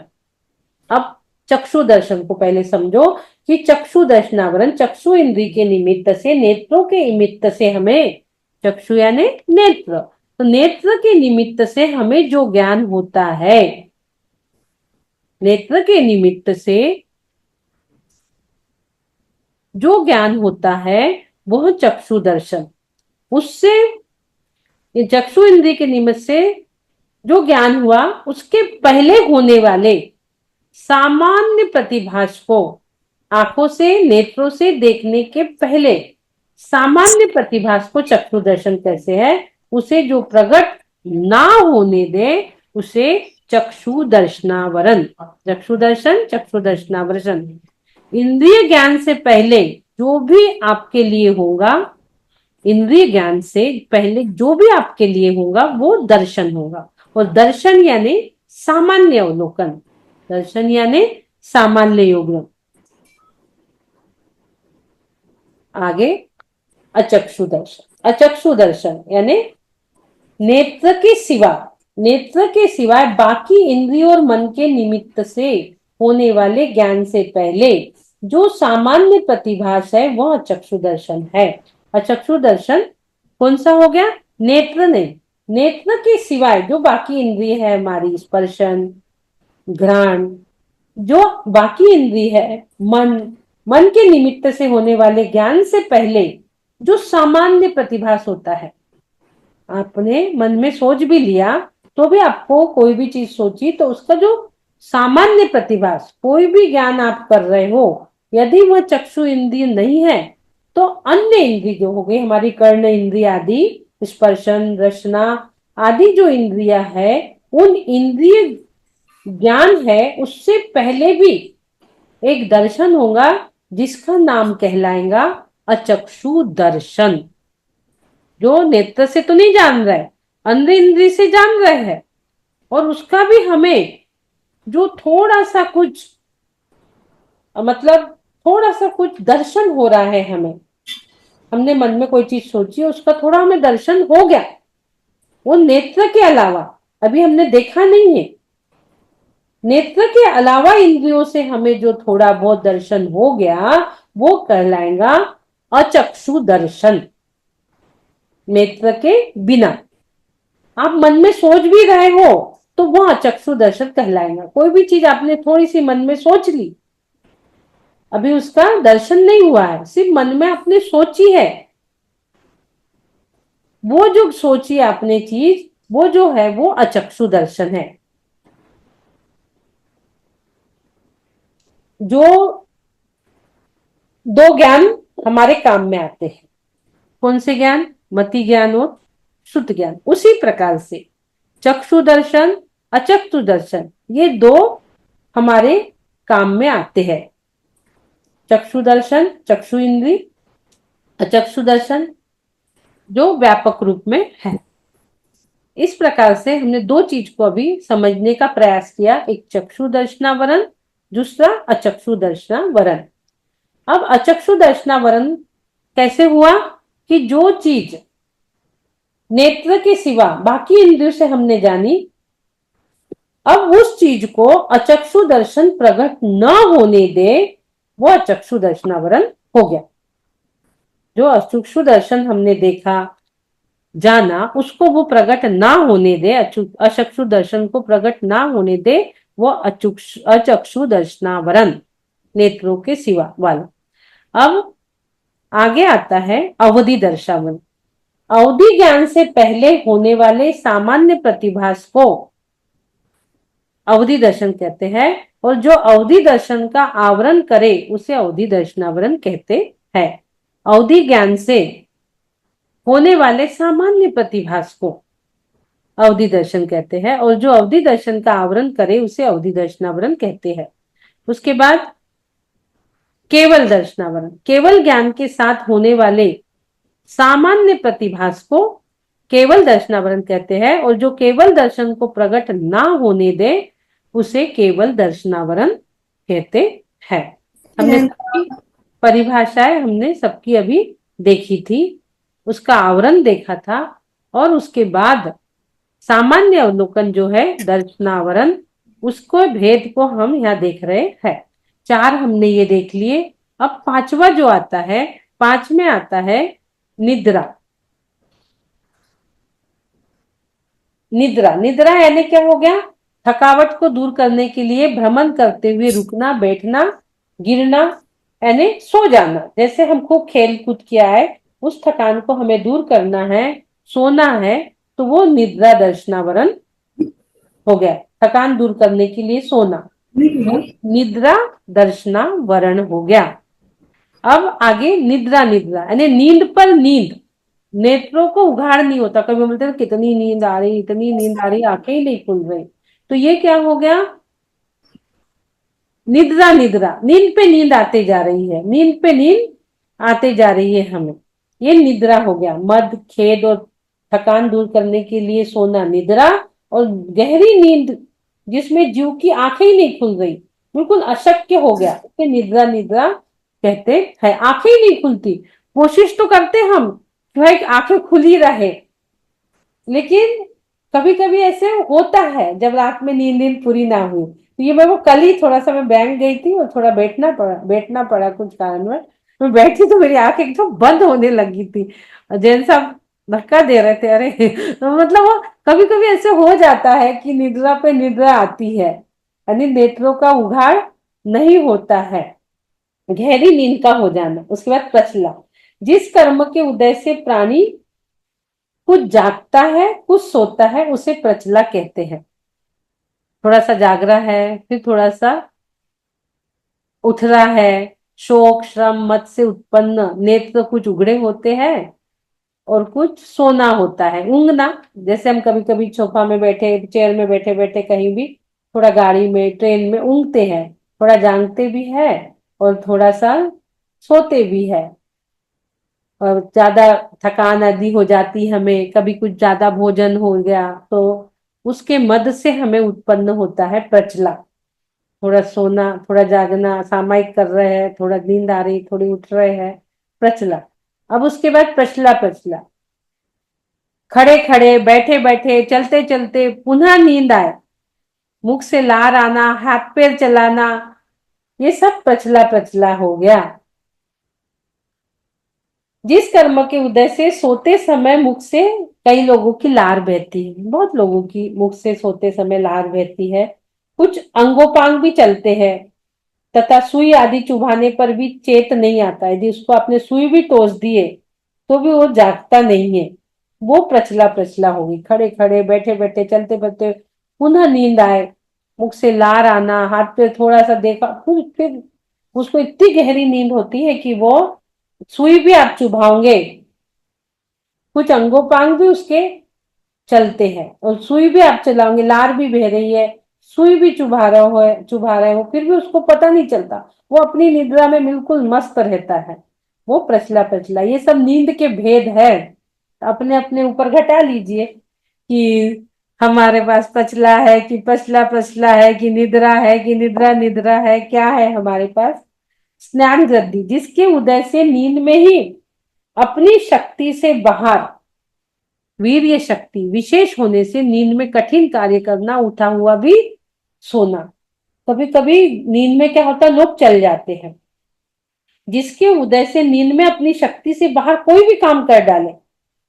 अब चक्षु दर्शन को पहले समझो कि चक्षु दर्शनावरण चक्षु इंद्री के निमित्त से, नेत्रों के निमित्त से हमें, चक्षु यानी नेत्र, तो नेत्र के निमित्त से हमें जो ज्ञान होता है, नेत्र के निमित्त से जो ज्ञान होता है वह चक्षु दर्शन, उससे चक्षु इंद्रिय के निमित्त से जो ज्ञान हुआ उसके पहले होने वाले सामान्य प्रतिभास को, आंखों से नेत्रों से देखने के पहले सामान्य प्रतिभास को चक्षु दर्शन कैसे है, उसे जो प्रकट ना होने दे उसे चक्षु दर्शनावरण, चक्षु दर्शन, चक्षु दर्शनावरण। इंद्रिय ज्ञान से पहले जो भी आपके लिए होगा, इंद्रिय ज्ञान से पहले जो भी आपके लिए होगा वो दर्शन होगा। और दर्शन यानी सामान्य अवलोकन, दर्शन यानी सामान्य योग। आगे अचक्षु दर्शन, अचक्षु दर्शन यानी नेत्र के सिवा, नेत्र के सिवाय बाकी इंद्रियों और मन के निमित्त से होने वाले ज्ञान से पहले जो सामान्य प्रतिभास है वह चक्षु दर्शन है। अचक्षु दर्शन कौन सा हो गया? नेत्र नहीं, नेत्र के सिवाय जो बाकी इंद्रिय है हमारी, स्पर्शन, घ्राण, जो बाकी इंद्रिय है, मन, मन के निमित्त से होने वाले ज्ञान से पहले जो सामान्य प्रतिभास होता है। आपने मन में सोच भी लिया तो भी आपको कोई भी चीज सोची तो उसका जो सामान्य प्रतिभास, कोई भी ज्ञान आप कर रहे हो, यदि वह चक्षु इंद्रिय नहीं है तो अन्य इंद्रिय जो हो गई हमारी कर्ण इंद्रिय आदि, स्पर्शन, रसना आदि जो इंद्रिया है, उन इंद्रिय ज्ञान है उससे पहले भी एक दर्शन होगा जिसका नाम कहलाएगा अचक्षु दर्शन। जो नेत्र से तो नहीं जान रहे, अन्य इंद्रिय से जान रहे हैं, और उसका भी हमें जो थोड़ा सा कुछ, मतलब थोड़ा सा कुछ दर्शन हो रहा है, हमें, हमने मन में कोई चीज सोची, उसका थोड़ा हमें दर्शन हो गया, वो नेत्र के अलावा अभी हमने देखा नहीं है, नेत्र के अलावा इंद्रियों से हमें जो थोड़ा बहुत दर्शन हो गया वो कहलाएगा अचक्षु दर्शन। नेत्र के बिना आप मन में सोच भी रहे हो तो वह अचक्षु दर्शन कहलाएगा। कोई भी चीज आपने थोड़ी सी मन में सोच ली, अभी उसका दर्शन नहीं हुआ है, सिर्फ मन में आपने सोची है, वो जो सोची आपने चीज, वो जो है वो अचक्षु दर्शन है। जो दो ज्ञान हमारे काम में आते हैं, कौन से ज्ञान? मति ज्ञान और शुद्ध ज्ञान। उसी प्रकार से चक्षु दर्शन, अचक्षु दर्शन, ये दो हमारे काम में आते हैं। चक्षु दर्शन चक्षु इंद्री, अचक्षु दर्शन जो व्यापक रूप में है। इस प्रकार से हमने दो चीज को अभी समझने का प्रयास किया, एक चक्षु दर्शनावरण, दूसरा अचक्षु दर्शनावरण। अब अचक्षु दर्शनावरण कैसे हुआ कि जो चीज नेत्र के सिवा बाकी इंद्रियों से हमने जानी, अब उस चीज को अचक्षु दर्शन प्रकट न होने दे, वो अचक्षु दर्शनावरण हो गया। जो अचक्षु दर्शन हमने देखा, जाना, उसको वो प्रकट ना होने दे, अचक्षु दर्शन को प्रकट ना होने दे, वो अचक्षु दर्शनावरण, नेत्रों के सिवा वाला। अब आगे आता है अवधि दर्शनावरण। अवधि ज्ञान से पहले होने वाले सामान्य प्रतिभास को अवधि दर्शन कहते हैं, और जो अवधि दर्शन का आवरण करे उसे अवधि दर्शनावरण कहते हैं। अवधि ज्ञान से होने वाले सामान्य प्रतिभास को अवधि दर्शन कहते हैं, और जो अवधि दर्शन का आवरण करे उसे अवधि दर्शनावरण कहते हैं। उसके बाद केवल दर्शनावरण, केवल ज्ञान के साथ होने वाले सामान्य प्रतिभास को केवल दर्शनावरण कहते हैं, और जो केवल दर्शन को प्रकट ना होने दे उसे केवल दर्शनावरण कहते हैं। हमने सबकी परिभाषाएं हमने सबकी अभी देखी थी, उसका आवरण देखा था, और उसके बाद सामान्य अवलोकन जो है दर्शनावरण, उसको भेद को हम यहाँ देख रहे हैं। 4 हमने ये देख लिए। अब 5वां जो आता है, 5 में आता है निद्रा। निद्रा, निद्रा यानी क्या हो गया? थकावट को दूर करने के लिए भ्रमण करते हुए रुकना, बैठना, गिरना, यानी सो जाना। जैसे हम खूब खेल कूद किया है, उस थकान को हमें दूर करना है, सोना है, तो वो निद्रा दर्शनावरण हो गया। थकान दूर करने के लिए सोना, निद्रा दर्शनावरण हो गया। अब आगे निद्रा, निद्रा यानी नींद पर नींद, नेत्रों को उघाड़ नहीं होता। कभी बोलते हैं कितनी नींद आ रही, इतनी नींद आ रही, आंखें ही नहीं खुल रही, तो ये क्या हो गया? निद्रा, निद्रा, नींद पे नींद आते जा रही है, नींद पे नींद आते जा रही है हमें, ये निद्रा हो गया। मद, खेद और थकान दूर करने के लिए सोना निद्रा, और गहरी नींद जिसमें जीव की आंखें ही नहीं खुल रही, बिल्कुल अशक्य हो गया, इसे निद्रा, निद्रा कहते हैं। आंखें ही नहीं खुलती, कोशिश तो करते हम कि भाई आंखें खुली रहे, लेकिन कभी कभी ऐसे होता है जब रात में नींद पूरी ना हुई। तो ये मैं वो कल ही थोड़ा सा मैं बैंक गई थी और थोड़ा बैठना पड़ा कुछ कारणवश। मैं बैठी तो मेरी आंखें एकदम बंद होने लगी थी। जैन साहब धक्का दे रहे थे, अरे तो मतलब वो कभी कभी ऐसे हो जाता है कि निद्रा पे निद्रा आती है, यानी नेत्रों का उघाड़ नहीं होता है, गहरी नींद का हो जाना। उसके बाद प्रचला, जिस कर्म के उदय से प्राणी कुछ जागता है, कुछ सोता है, उसे प्रचला कहते हैं। थोड़ा सा जाग रहा है, फिर थोड़ा सा उठ रहा है, शोक श्रम मत से उत्पन्न नेत्र कुछ उगड़े होते हैं और कुछ सोना होता है, ऊँघना। जैसे हम कभी कभी सोफा में बैठे, चेयर में बैठे बैठे कहीं भी, थोड़ा गाड़ी में, ट्रेन में ऊँघते हैं, थोड़ा जागते भी है और थोड़ा सा सोते भी है। और ज्यादा थकान आदि हो जाती हमें, कभी कुछ ज्यादा भोजन हो गया तो उसके मद से हमें उत्पन्न होता है प्रचला। थोड़ा सोना, थोड़ा जागना, सामायिक कर रहे हैं, थोड़ा नींद आ रही, थोड़ी उठ रहे हैं, प्रचला। अब उसके बाद प्रचला, प्रचला खड़े खड़े, बैठे बैठे, चलते चलते पुनः नींद आए, मुख से लार आना, हाथ पैर चलाना, ये सब प्रचला प्रचला हो गया। जिस कर्म के उदय से सोते समय मुख से कई लोगों की लार बहती है, बहुत लोगों की मुख से सोते समय लार बहती है, कुछ अंगोपांग भी चलते हैं, तथा सुई आदि चुभाने पर भी चेत नहीं आता है। यदि उसको आपने सुई भी टोस दिए तो भी वो जागता नहीं है, वो प्रचला प्रचला होगी। खड़े खड़े, बैठे बैठे, चलते फिरते पुनः नींद आए, मुख से लार आना, हाथ पे थोड़ा सा देखा, फिर उसको इतनी गहरी नींद होती है कि वो सुई भी आप चुभाओगे, कुछ अंगोपांग भी उसके चलते हैं, और सुई भी आप चलाओगे, लार भी बह रही है, सुई भी चुभा रहे हो, फिर भी उसको पता नहीं चलता, वो अपनी निद्रा में बिल्कुल मस्त रहता है, वो प्रचला प्रचला। ये सब नींद के भेद है, अपने अपने ऊपर घटा लीजिए कि हमारे पास पचला है कि पचला पचला है कि निद्रा है कि निद्रा निद्रा है, क्या है हमारे पास? स्नान ग्रंथि, जिसके उदय से नींद में ही अपनी शक्ति से बाहर, वीर्य शक्ति विशेष होने से नींद में कठिन कार्य करना, उठा हुआ भी सोना। कभी कभी नींद में क्या होता है, लोग चल जाते हैं, जिसके उदय से नींद में अपनी शक्ति से बाहर कोई भी काम कर डाले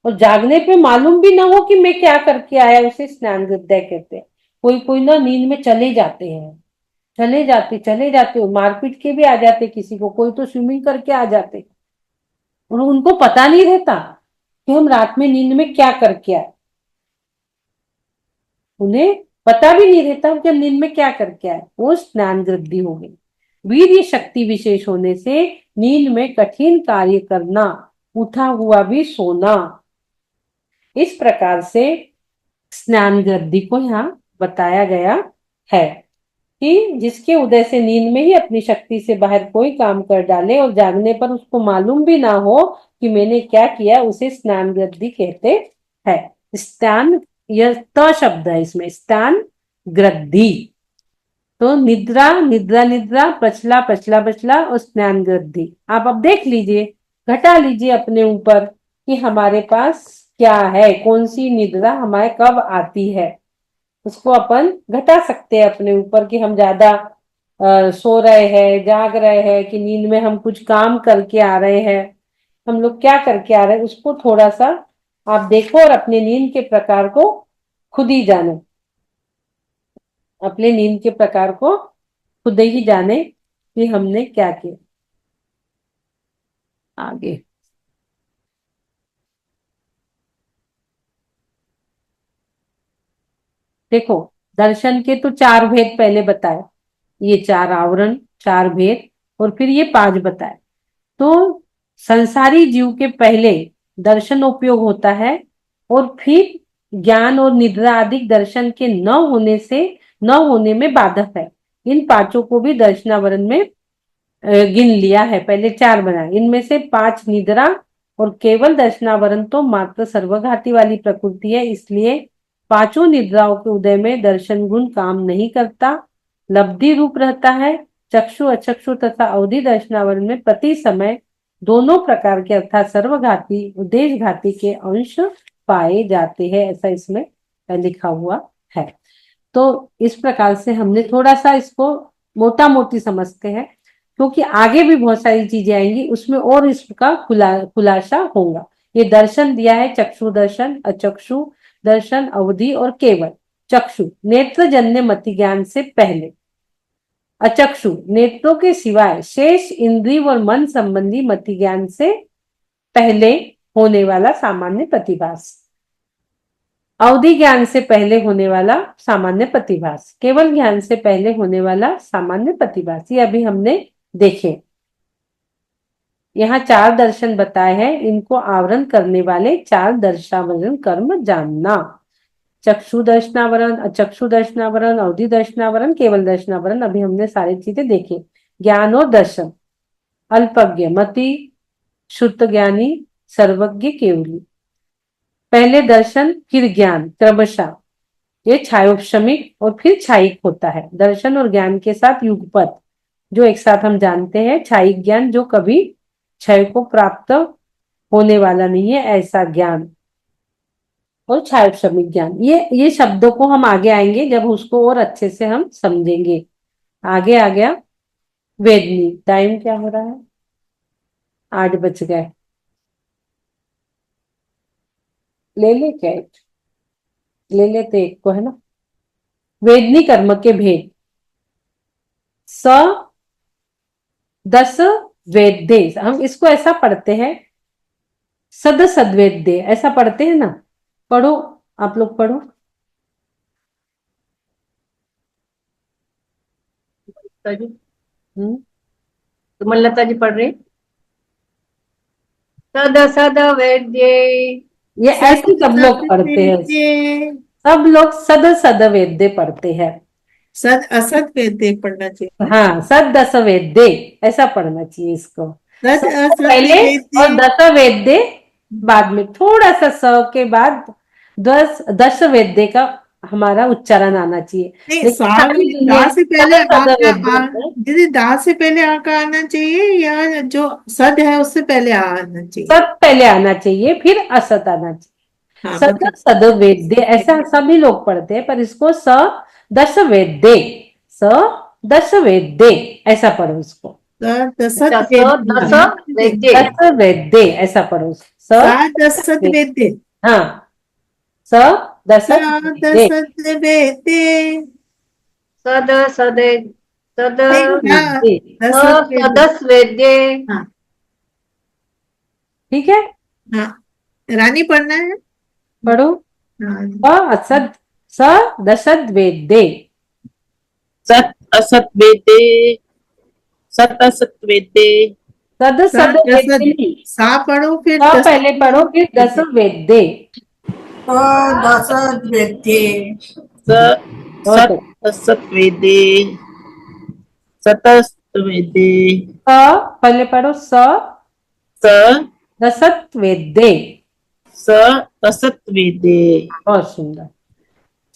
और जागने पे मालूम भी ना हो कि मैं क्या करके आया, उसे स्नान हृदय कहते हैं। कोई कोई ना नींद में चले जाते हैं, चले जाते हो, मारपीट के भी आ जाते किसी को, कोई तो स्विमिंग करके आ जाते, और उनको पता नहीं रहता कि हम रात में नींद में क्या करके आए, उन्हें पता भी नहीं रहता कि हम नींद में क्या करके आए, वो स्नान वृद्धि हो गई। वीर्य शक्ति विशेष होने से नींद में कठिन कार्य करना, उठा हुआ भी सोना, इस प्रकार से स्नान वृद्धि को यहाँ बताया गया है कि जिसके उदय से नींद में ही अपनी शक्ति से बाहर कोई काम कर डाले और जागने पर उसको मालूम भी ना हो कि मैंने क्या किया, उसे स्नान वृद्धि कहते हैं। स्नान, यह त शब्द है इसमें, स्नान ग्रद्धि। तो निद्रा, निद्रा निद्रा, पचला पचला पचला और स्नान ग्रद्धि। आप अब देख लीजिए, घटा लीजिए अपने ऊपर कि हमारे पास क्या है, कौन सी निद्रा हमारे कब आती है। उसको अपन घटा सकते हैं अपने ऊपर कि हम ज्यादा सो रहे हैं, जाग रहे हैं, कि नींद में हम कुछ काम करके आ रहे हैं, हम लोग क्या करके आ रहे हैं, उसको थोड़ा सा आप देखो और अपने नींद के प्रकार को खुद ही जानो, अपने नींद के प्रकार को खुद ही जाने कि हमने क्या किया। आगे देखो, दर्शन के तो 4 भेद पहले बताए, ये 4 आवरण, 4 भेद, और फिर ये 5 बताए। तो संसारी जीव के पहले दर्शन उपयोग होता है, और फिर ज्ञान और निद्रा आदि दर्शन के न होने में बाधक है। इन पांचों को भी दर्शनावरण में गिन लिया है, पहले 4 बनाए, इनमें से 5 निद्रा और केवल दर्शनावरण तो मात्र सर्वघाती वाली प्रकृति है, इसलिए पांचों निद्राओं के उदय में दर्शन गुण काम नहीं करता, लब्धि रूप रहता है। चक्षु, अचक्षु तथा अवधि दर्शनावरण में प्रति समय दोनों प्रकार के अर्थात सर्वघाती उद्देश्यघाती के अंश पाए जाते हैं, ऐसा इसमें लिखा हुआ है। तो इस प्रकार से हमने थोड़ा सा इसको मोटा मोटी समझते हैं, क्योंकि आगे भी बहुत सारी चीजें आएंगी, उसमें और इसका खुलासा होगा। ये दर्शन दिया है, चक्षु दर्शन, अचक्षु दर्शन, अवधि और केवल। चक्षु नेत्र जन्य मति ज्ञान से पहले, अचक्षु नेत्रों के सिवाय शेष इंद्रिय और मन संबंधी मति ज्ञान से पहले होने वाला सामान्य प्रतिभास, अवधि ज्ञान से पहले होने वाला सामान्य प्रतिभास, केवल ज्ञान से पहले होने वाला सामान्य प्रतिभास। ये अभी हमने देखे। यहाँ 4 दर्शन बताए हैं, इनको आवरण करने वाले 4 दर्शावरण कर्म जानना। चक्षु दर्शनावरण, अचक्षु दर्शनावरण, अवधि दर्शनावरण, केवल दर्शनावरण, अभी हमने सारी चीजें देखे। ज्ञान और दर्शन, अल्पज्ञ, मति, शुद्ध ज्ञानी, सर्वज्ञ, केवली। पहले दर्शन फिर ज्ञान, क्रमशः ये छायोपशमिक और फिर छायिक होता है। दर्शन और ज्ञान के साथ युगपत, जो एक साथ हम जानते हैं, छायिक ज्ञान जो कभी क्षय को प्राप्त होने वाला नहीं है, ऐसा ज्ञान, और छायोपशमिक ज्ञान। ये शब्दों को हम आगे आएंगे जब उसको और अच्छे से हम समझेंगे। आगे आ गया वेदनी। टाइम क्या हो रहा है? 8 बज गए। ले ले क्या एक? ले लेते एक को, है ना। वेदनी कर्म के भेद। स 10 वेद्य, हम इसको ऐसा पढ़ते हैं, सद सद्वेद्य ऐसा पढ़ते हैं ना। पढ़ो, आप लोग पढ़ो। जी हम्म, तो मल्लता जी पढ़ रहे। सद सद वैद्य, ये ऐसे सब लोग पढ़ते हैं, सब लोग सद सद वेद्य पढ़ते हैं। सद असद वेद्य पढ़ना चाहिए। हाँ, सद दस वेद्य ऐसा पढ़ना चाहिए इसको। सद स असद पहले वेद्य, और दस वेद्य बाद में, थोड़ा सा स के बाद 10 वेद्य का हमारा उच्चारण आना चाहिए। नहीं, लेकिन सा सारी में दा से पहले सद आ सद क्या वेद्य, दीदी, दा से पहले आ का आना चाहिए, या जो सद है उससे पहले आ आना चाहिए? सत पहले आना चाहिए, फिर असत आना चाहिए। हाँ, सद सद वेद्य ऐसा सभी लोग पढ़ते हैं, पर इसको स 10 वेद्य, स 10 वेद्य ऐसा पढ़ो उसको। दसत दस वेद्य, वैद्य, 10 वेद्य ऐसा पढ़ो, स दसत वेद्य, हाँ, स 10 वेद्य। दसत वेद्य, सद सद सद नहीं, दसत वेद्य। सदस वैद्य। हाँ ठीक है, हाँ, रानी पढ़ना है। पढ़ो। हाँ, असद, स 10 वेद्य, सत असत वेदे, सत असत वेदे, सद सद वेद्य नहीं, सा पढ़ो फिर स पहले पढ़ो फिर 10 वेद्य। दश वेद्ये स बहुत सत असत वेदे, सतस्त वेदे, स पहले पढ़ो, स स 10 वेद्य। स असत वेदे। बहुत सुंदर।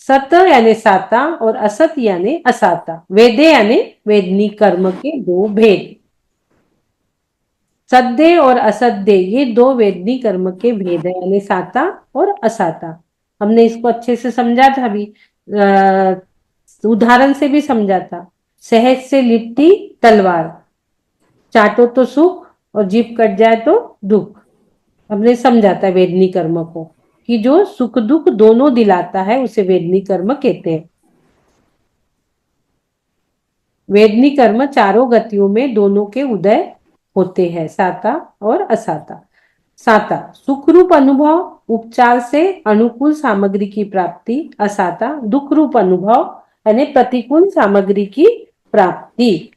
सत यानी साता और असत यानी असाता, वेदे यानी वेदनी कर्म के 2 भेद। सद्य और असद्य ये 2 वेदनी कर्म के भेद है, यानी साता और असाता। हमने इसको अच्छे से समझा था अभी। उदाहरण से भी समझाता। सहज से लिपटी तलवार, चाटो तो सुख और जीभ कट जाए तो दुख। हमने समझाता है वेदनी कर्म को, कि जो सुख दुख दोनों दिलाता है उसे वेदनी कर्म कहते हैं। वेदनी कर्म चारों गतियों में दोनों के उदय होते हैं, साता और असाता। साता सुख रूप अनुभव, उपचार से अनुकूल सामग्री की प्राप्ति। असाता दुख रूप अनुभव यानी प्रतिकूल सामग्री की प्राप्ति।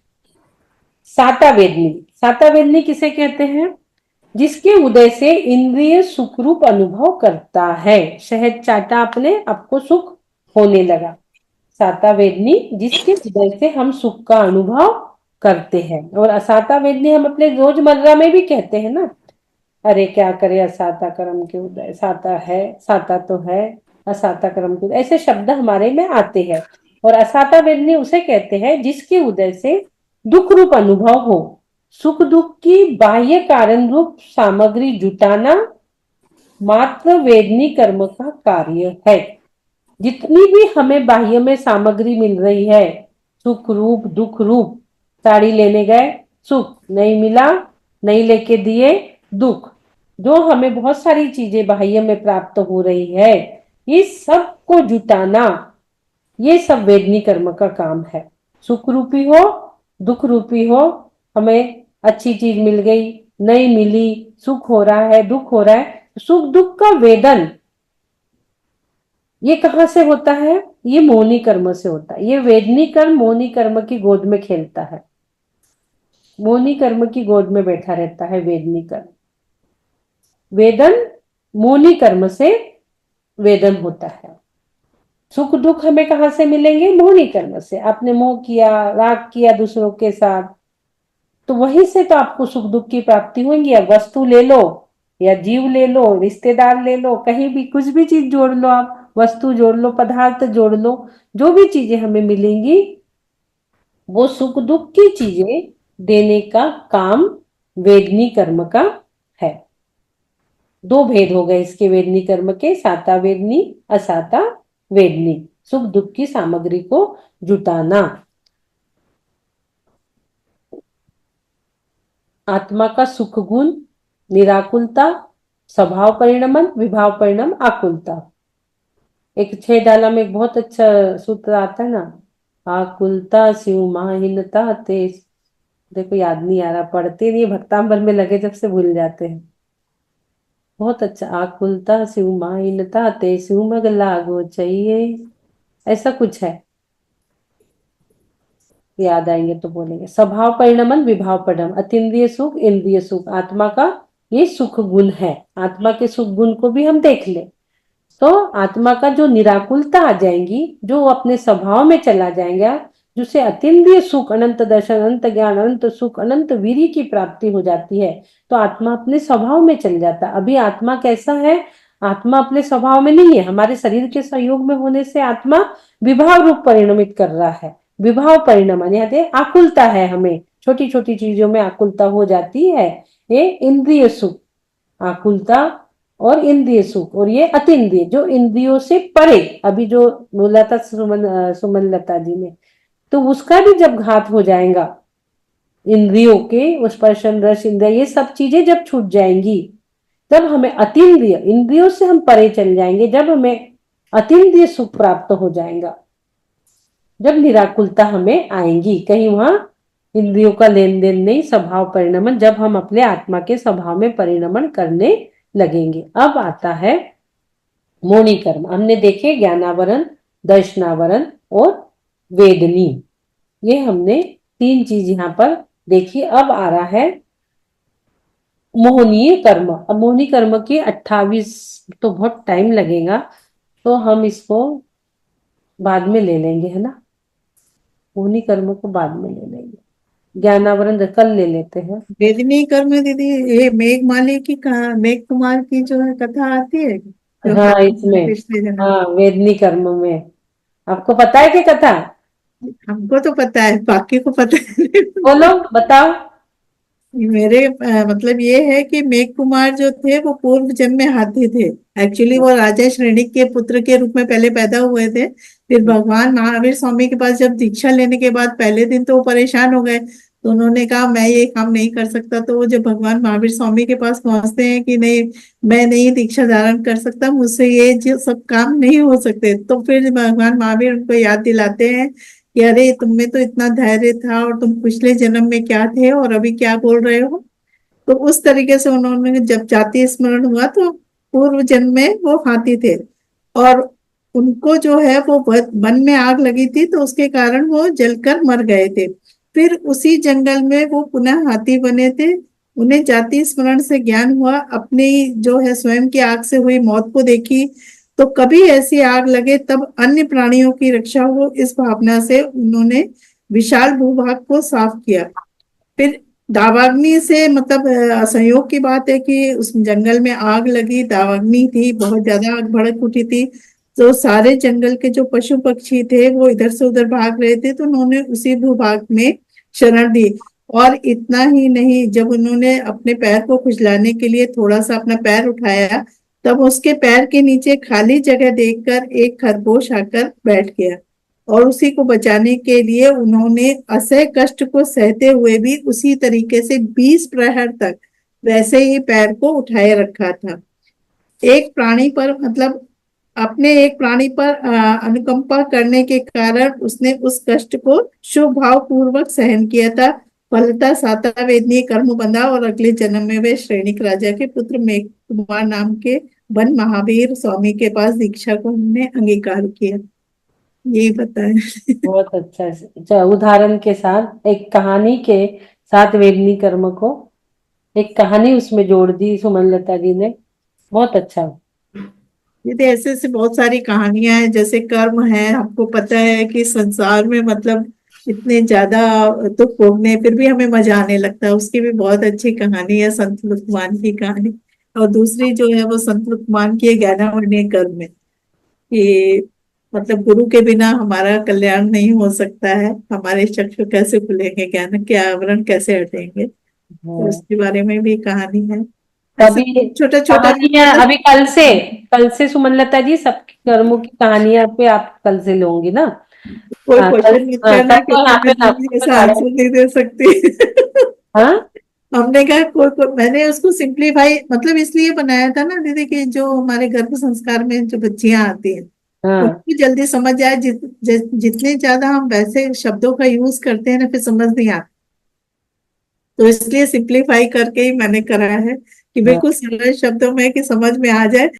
साता वेदनी, साता वेदनी किसे कहते हैं? जिसके उदय से इंद्रिय सुख रूप अनुभव करता है। शहद चाटा आपने, आपको सुख होने लगा। साता वेदनी जिसके उदय से हम सुख का अनुभव करते हैं। और असाता वेदनी हम अपने रोजमर्रा में भी कहते हैं ना, अरे क्या करे असाता कर्म के उदय, साता है, साता तो है, असाता कर्म के उदय, ऐसे शब्द हमारे में आते हैं। और असाता वेदनी उसे कहते हैं जिसके उदय से दुख रूप अनुभव हो। सुख दुख की बाह्य कारण रूप सामग्री जुटाना मात्र वेदनी कर्म का कार्य है। जितनी भी हमें बाह्य में सामग्री मिल रही है, सुख रूप दुख रूप, साड़ी लेने गए सुख, नहीं मिला नहीं लेके दिए दुख, जो हमें बहुत सारी चीजें बाह्य में प्राप्त हो रही है, ये सब को जुटाना, ये सब वेदनी कर्म का काम है। सुख रूपी हो दुख रूपी हो, हमें अच्छी चीज मिल गई नहीं मिली, सुख हो रहा है दुख हो रहा है, सुख दुख का वेदन ये कहां से होता है? ये मोहनी कर्म से होता है। ये वेदनी कर्म मोहनी कर्म की गोद में खेलता है, मोहनी कर्म की गोद में बैठा रहता है वेदनी कर्म। वेदन मोहनी कर्म से वेदन होता है। सुख दुख हमें कहां से मिलेंगे? मोहनी कर्म से। आपने मोह किया, राग किया दूसरों के साथ, तो वहीं से तो आपको सुख दुख की प्राप्ति होगी। अब वस्तु ले लो या जीव ले लो, रिश्तेदार ले लो, कहीं भी कुछ भी चीज जोड़ लो, आप वस्तु जोड़ लो, पदार्थ जोड़ लो, जो भी चीजें हमें मिलेंगी वो सुख दुख की चीजें देने का काम वेदनी कर्म का है। दो भेद हो गए इसके वेदनी कर्म के, साता वेदनी असाता वेदनी। सुख दुख की सामग्री को जुटाना। आत्मा का सुख गुण निराकुलता, स्वभाव परिणमन, विभाव परिणाम आकुलता। एक 6 डाला में एक बहुत अच्छा सूत्र आता है ना, आकुलता शिव माहिनता ते, देखो याद नहीं आ रहा, पढ़ते नहीं, भक्तांबर में लगे जब से भूल जाते हैं। बहुत अच्छा, आकुलता शिव माहिनता ते शिव मग लागो चाहिए, ऐसा कुछ है, याद आएंगे तो बोलेंगे। स्वभाव परिणमन विभाव परिणाम, अतीन्द्रिय सुख इंद्रिय सुख, आत्मा का ये सुख गुण है। आत्मा के सुख गुण को भी हम देख ले तो आत्मा का जो निराकुलता आ जाएंगी, जो अपने स्वभाव में चला जाएगा, जिसे अतीन्द्रिय सुख, अनंत दर्शन, अनंत ज्ञान, अनंत सुख, अनंत वीर्य की प्राप्ति हो जाती है, तो आत्मा अपने स्वभाव में चल जाता। अभी आत्मा कैसा है? आत्मा अपने स्वभाव में नहीं है, हमारे शरीर के सहयोग में होने से आत्मा विभाव रूप परिणमित कर रहा है। विभाव परिणमन यानी आकुलता है, हमें छोटी छोटी चीजों में आकुलता हो जाती है, ये इंद्रिय सुख आकुलता और इंद्रिय सुख। और ये अतीन्द्रिय जो इंद्रियों से परे, अभी जो बोला था सुमन लता जी ने, तो उसका भी जब घात हो जाएगा, इंद्रियों के स्पर्शन रस इंद्रिय ये सब चीजें जब छूट जाएंगी, तब हमें अतीन्द्रिय, इंद्रियों से हम परे चल जाएंगे, जब हमें अतीन्द्रिय सुख प्राप्त हो जाएगा, जब निराकुलता हमें आएंगी, कहीं वहां इंद्रियों का लेन देन नहीं, स्वभाव परिणमन, जब हम अपने आत्मा के स्वभाव में परिणमन करने लगेंगे। अब आता है मोहनी कर्म। हमने देखे ज्ञानावरण, दर्शनावरण और वेदनी, ये हमने 3 चीज यहाँ पर देखी। अब आ रहा है मोहनीय कर्म। अब मोहनी कर्म के 28 तो बहुत टाइम लगेगा, तो हम इसको बाद में ले लेंगे, है ना, मोहनी कर्म को बाद में ले लेंगे, ज्ञानावरण कल ले लेते हैं। वेदनी कर्म दीदी, ये मेघमाली की मेघ कुमार की जो है कथा आती है जो हाँ इसमें, पिछले जन्म, हाँ वेदनी कर्म में, आपको पता है कि कथा? हमको तो पता है, बाकी को पता है बोलो बताओ। मेरे मतलब ये है कि मेघ कुमार जो थे वो पूर्व जन्म में हाथी थे। एक्चुअली वो राजा श्रेणिक के पुत्र के रूप में पहले पैदा हुए थे, फिर भगवान महावीर स्वामी के पास जब दीक्षा लेने के बाद पहले दिन तो वो परेशान हो गए, तो उन्होंने कहा मैं ये काम नहीं कर सकता। तो वो जब भगवान महावीर स्वामी के पास पहुंचते हैं कि नहीं, मैं नहीं दीक्षा धारण कर सकता, मुझसे ये जो सब काम नहीं हो सकते, तो फिर भगवान महावीर उनको याद दिलाते हैं कि अरे तुम में तो इतना धैर्य था, और तुम पिछले जन्म में क्या थे और अभी क्या बोल रहे हो। तो उस तरीके से उन्होंने जब जाति स्मरण हुआ तो पूर्व जन्म में वो हाथी थे, और उनको जो है वो वन में आग लगी थी, तो उसके कारण वो जलकर मर गए थे। फिर उसी जंगल में वो पुनः हाथी बने थे। उन्हें जाति स्मरण से ज्ञान हुआ, अपनी जो है स्वयं की आग से हुई मौत को देखी, तो कभी ऐसी आग लगे तब अन्य प्राणियों की रक्षा हो, इस भावना से उन्होंने विशाल भूभाग को साफ किया। फिर दावाग्नि से मतलब संयोग की बात है कि उस जंगल में आग लगी, दावाग्नि थी, बहुत ज्यादा आग भड़क उठी थी, तो सारे जंगल के जो पशु पक्षी थे वो इधर से उधर भाग रहे थे, तो उन्होंने उसी भूभाग में शरण दी। और इतना ही नहीं, जब उन्होंने अपने पैर को खुजलाने के लिए थोड़ा सा अपना पैर उठाया, तब उसके पैर के नीचे खाली जगह देखकर एक खरगोश आकर बैठ गया, और उसी को बचाने के लिए उन्होंने असह्य कष्ट को सहते हुए भी उसी तरीके से 20 प्रहर तक वैसे ही पैर को उठाए रखा था। एक प्राणी पर मतलब अपने एक प्राणी पर अनुकंपा करने के कारण उसने उस कष्ट को शुभ भाव पूर्वक सहन किया था। फलतः साता वेदनीय कर्म बंधा, और अगले जन्म में वे श्रेणिक राजा के पुत्र मेघ कुमार नाम के वन महावीर स्वामी के पास दीक्षा को हमने अंगीकार किया। यही बताया। बहुत अच्छा। अच्छा, उदाहरण के साथ एक कहानी के साथ वेदनी कर्म को एक कहानी उसमें जोड़ दी सुमनलता जी ने, बहुत अच्छा। ये ऐसे ऐसे बहुत सारी कहानियां हैं, जैसे कर्म है, आपको पता है कि संसार में मतलब इतने ज्यादा दुख भोगने फिर भी हमें मजा आने लगता है, उसकी भी बहुत अच्छी कहानी है संत लुकमान की कहानी। और दूसरी जो है वो संत लुकमान की 11 कर्म है, कि मतलब गुरु के बिना हमारा कल्याण नहीं हो सकता है, हमारे चक्षु कैसे खुलेंगे, ज्ञान के आवरण कैसे हटेंगे, तो उसके बारे में भी कहानी है। अभी छोटा छोटा अभी कल से सुमनलता जी सबके कर्मों की कहानियां पे आप कल से लोगी ना। कोई हाँ, क्वेश्चन मत करना, कल तो यहाँ पे क्योंकि ऐसा आंसर नहीं दे सकती। हाँ हमने कहा मैंने उसको सिंप्लीफाई मतलब इसलिए बनाया था ना दीदी, कि जो हमारे गर्भ संस्कार में जो बच्चियां आती हैं हाँ उनको जल्दी समझ आए। जितने ज्यादा हम वैसे शब्दों का यूज करते हैं ना, फिर समझ नहीं आता, तो इसलिए सिंप्लीफाई करके ही मैंने करा है कि हाँ। बिल्कुल सरल शब्दों में कि समझ में आ जाए।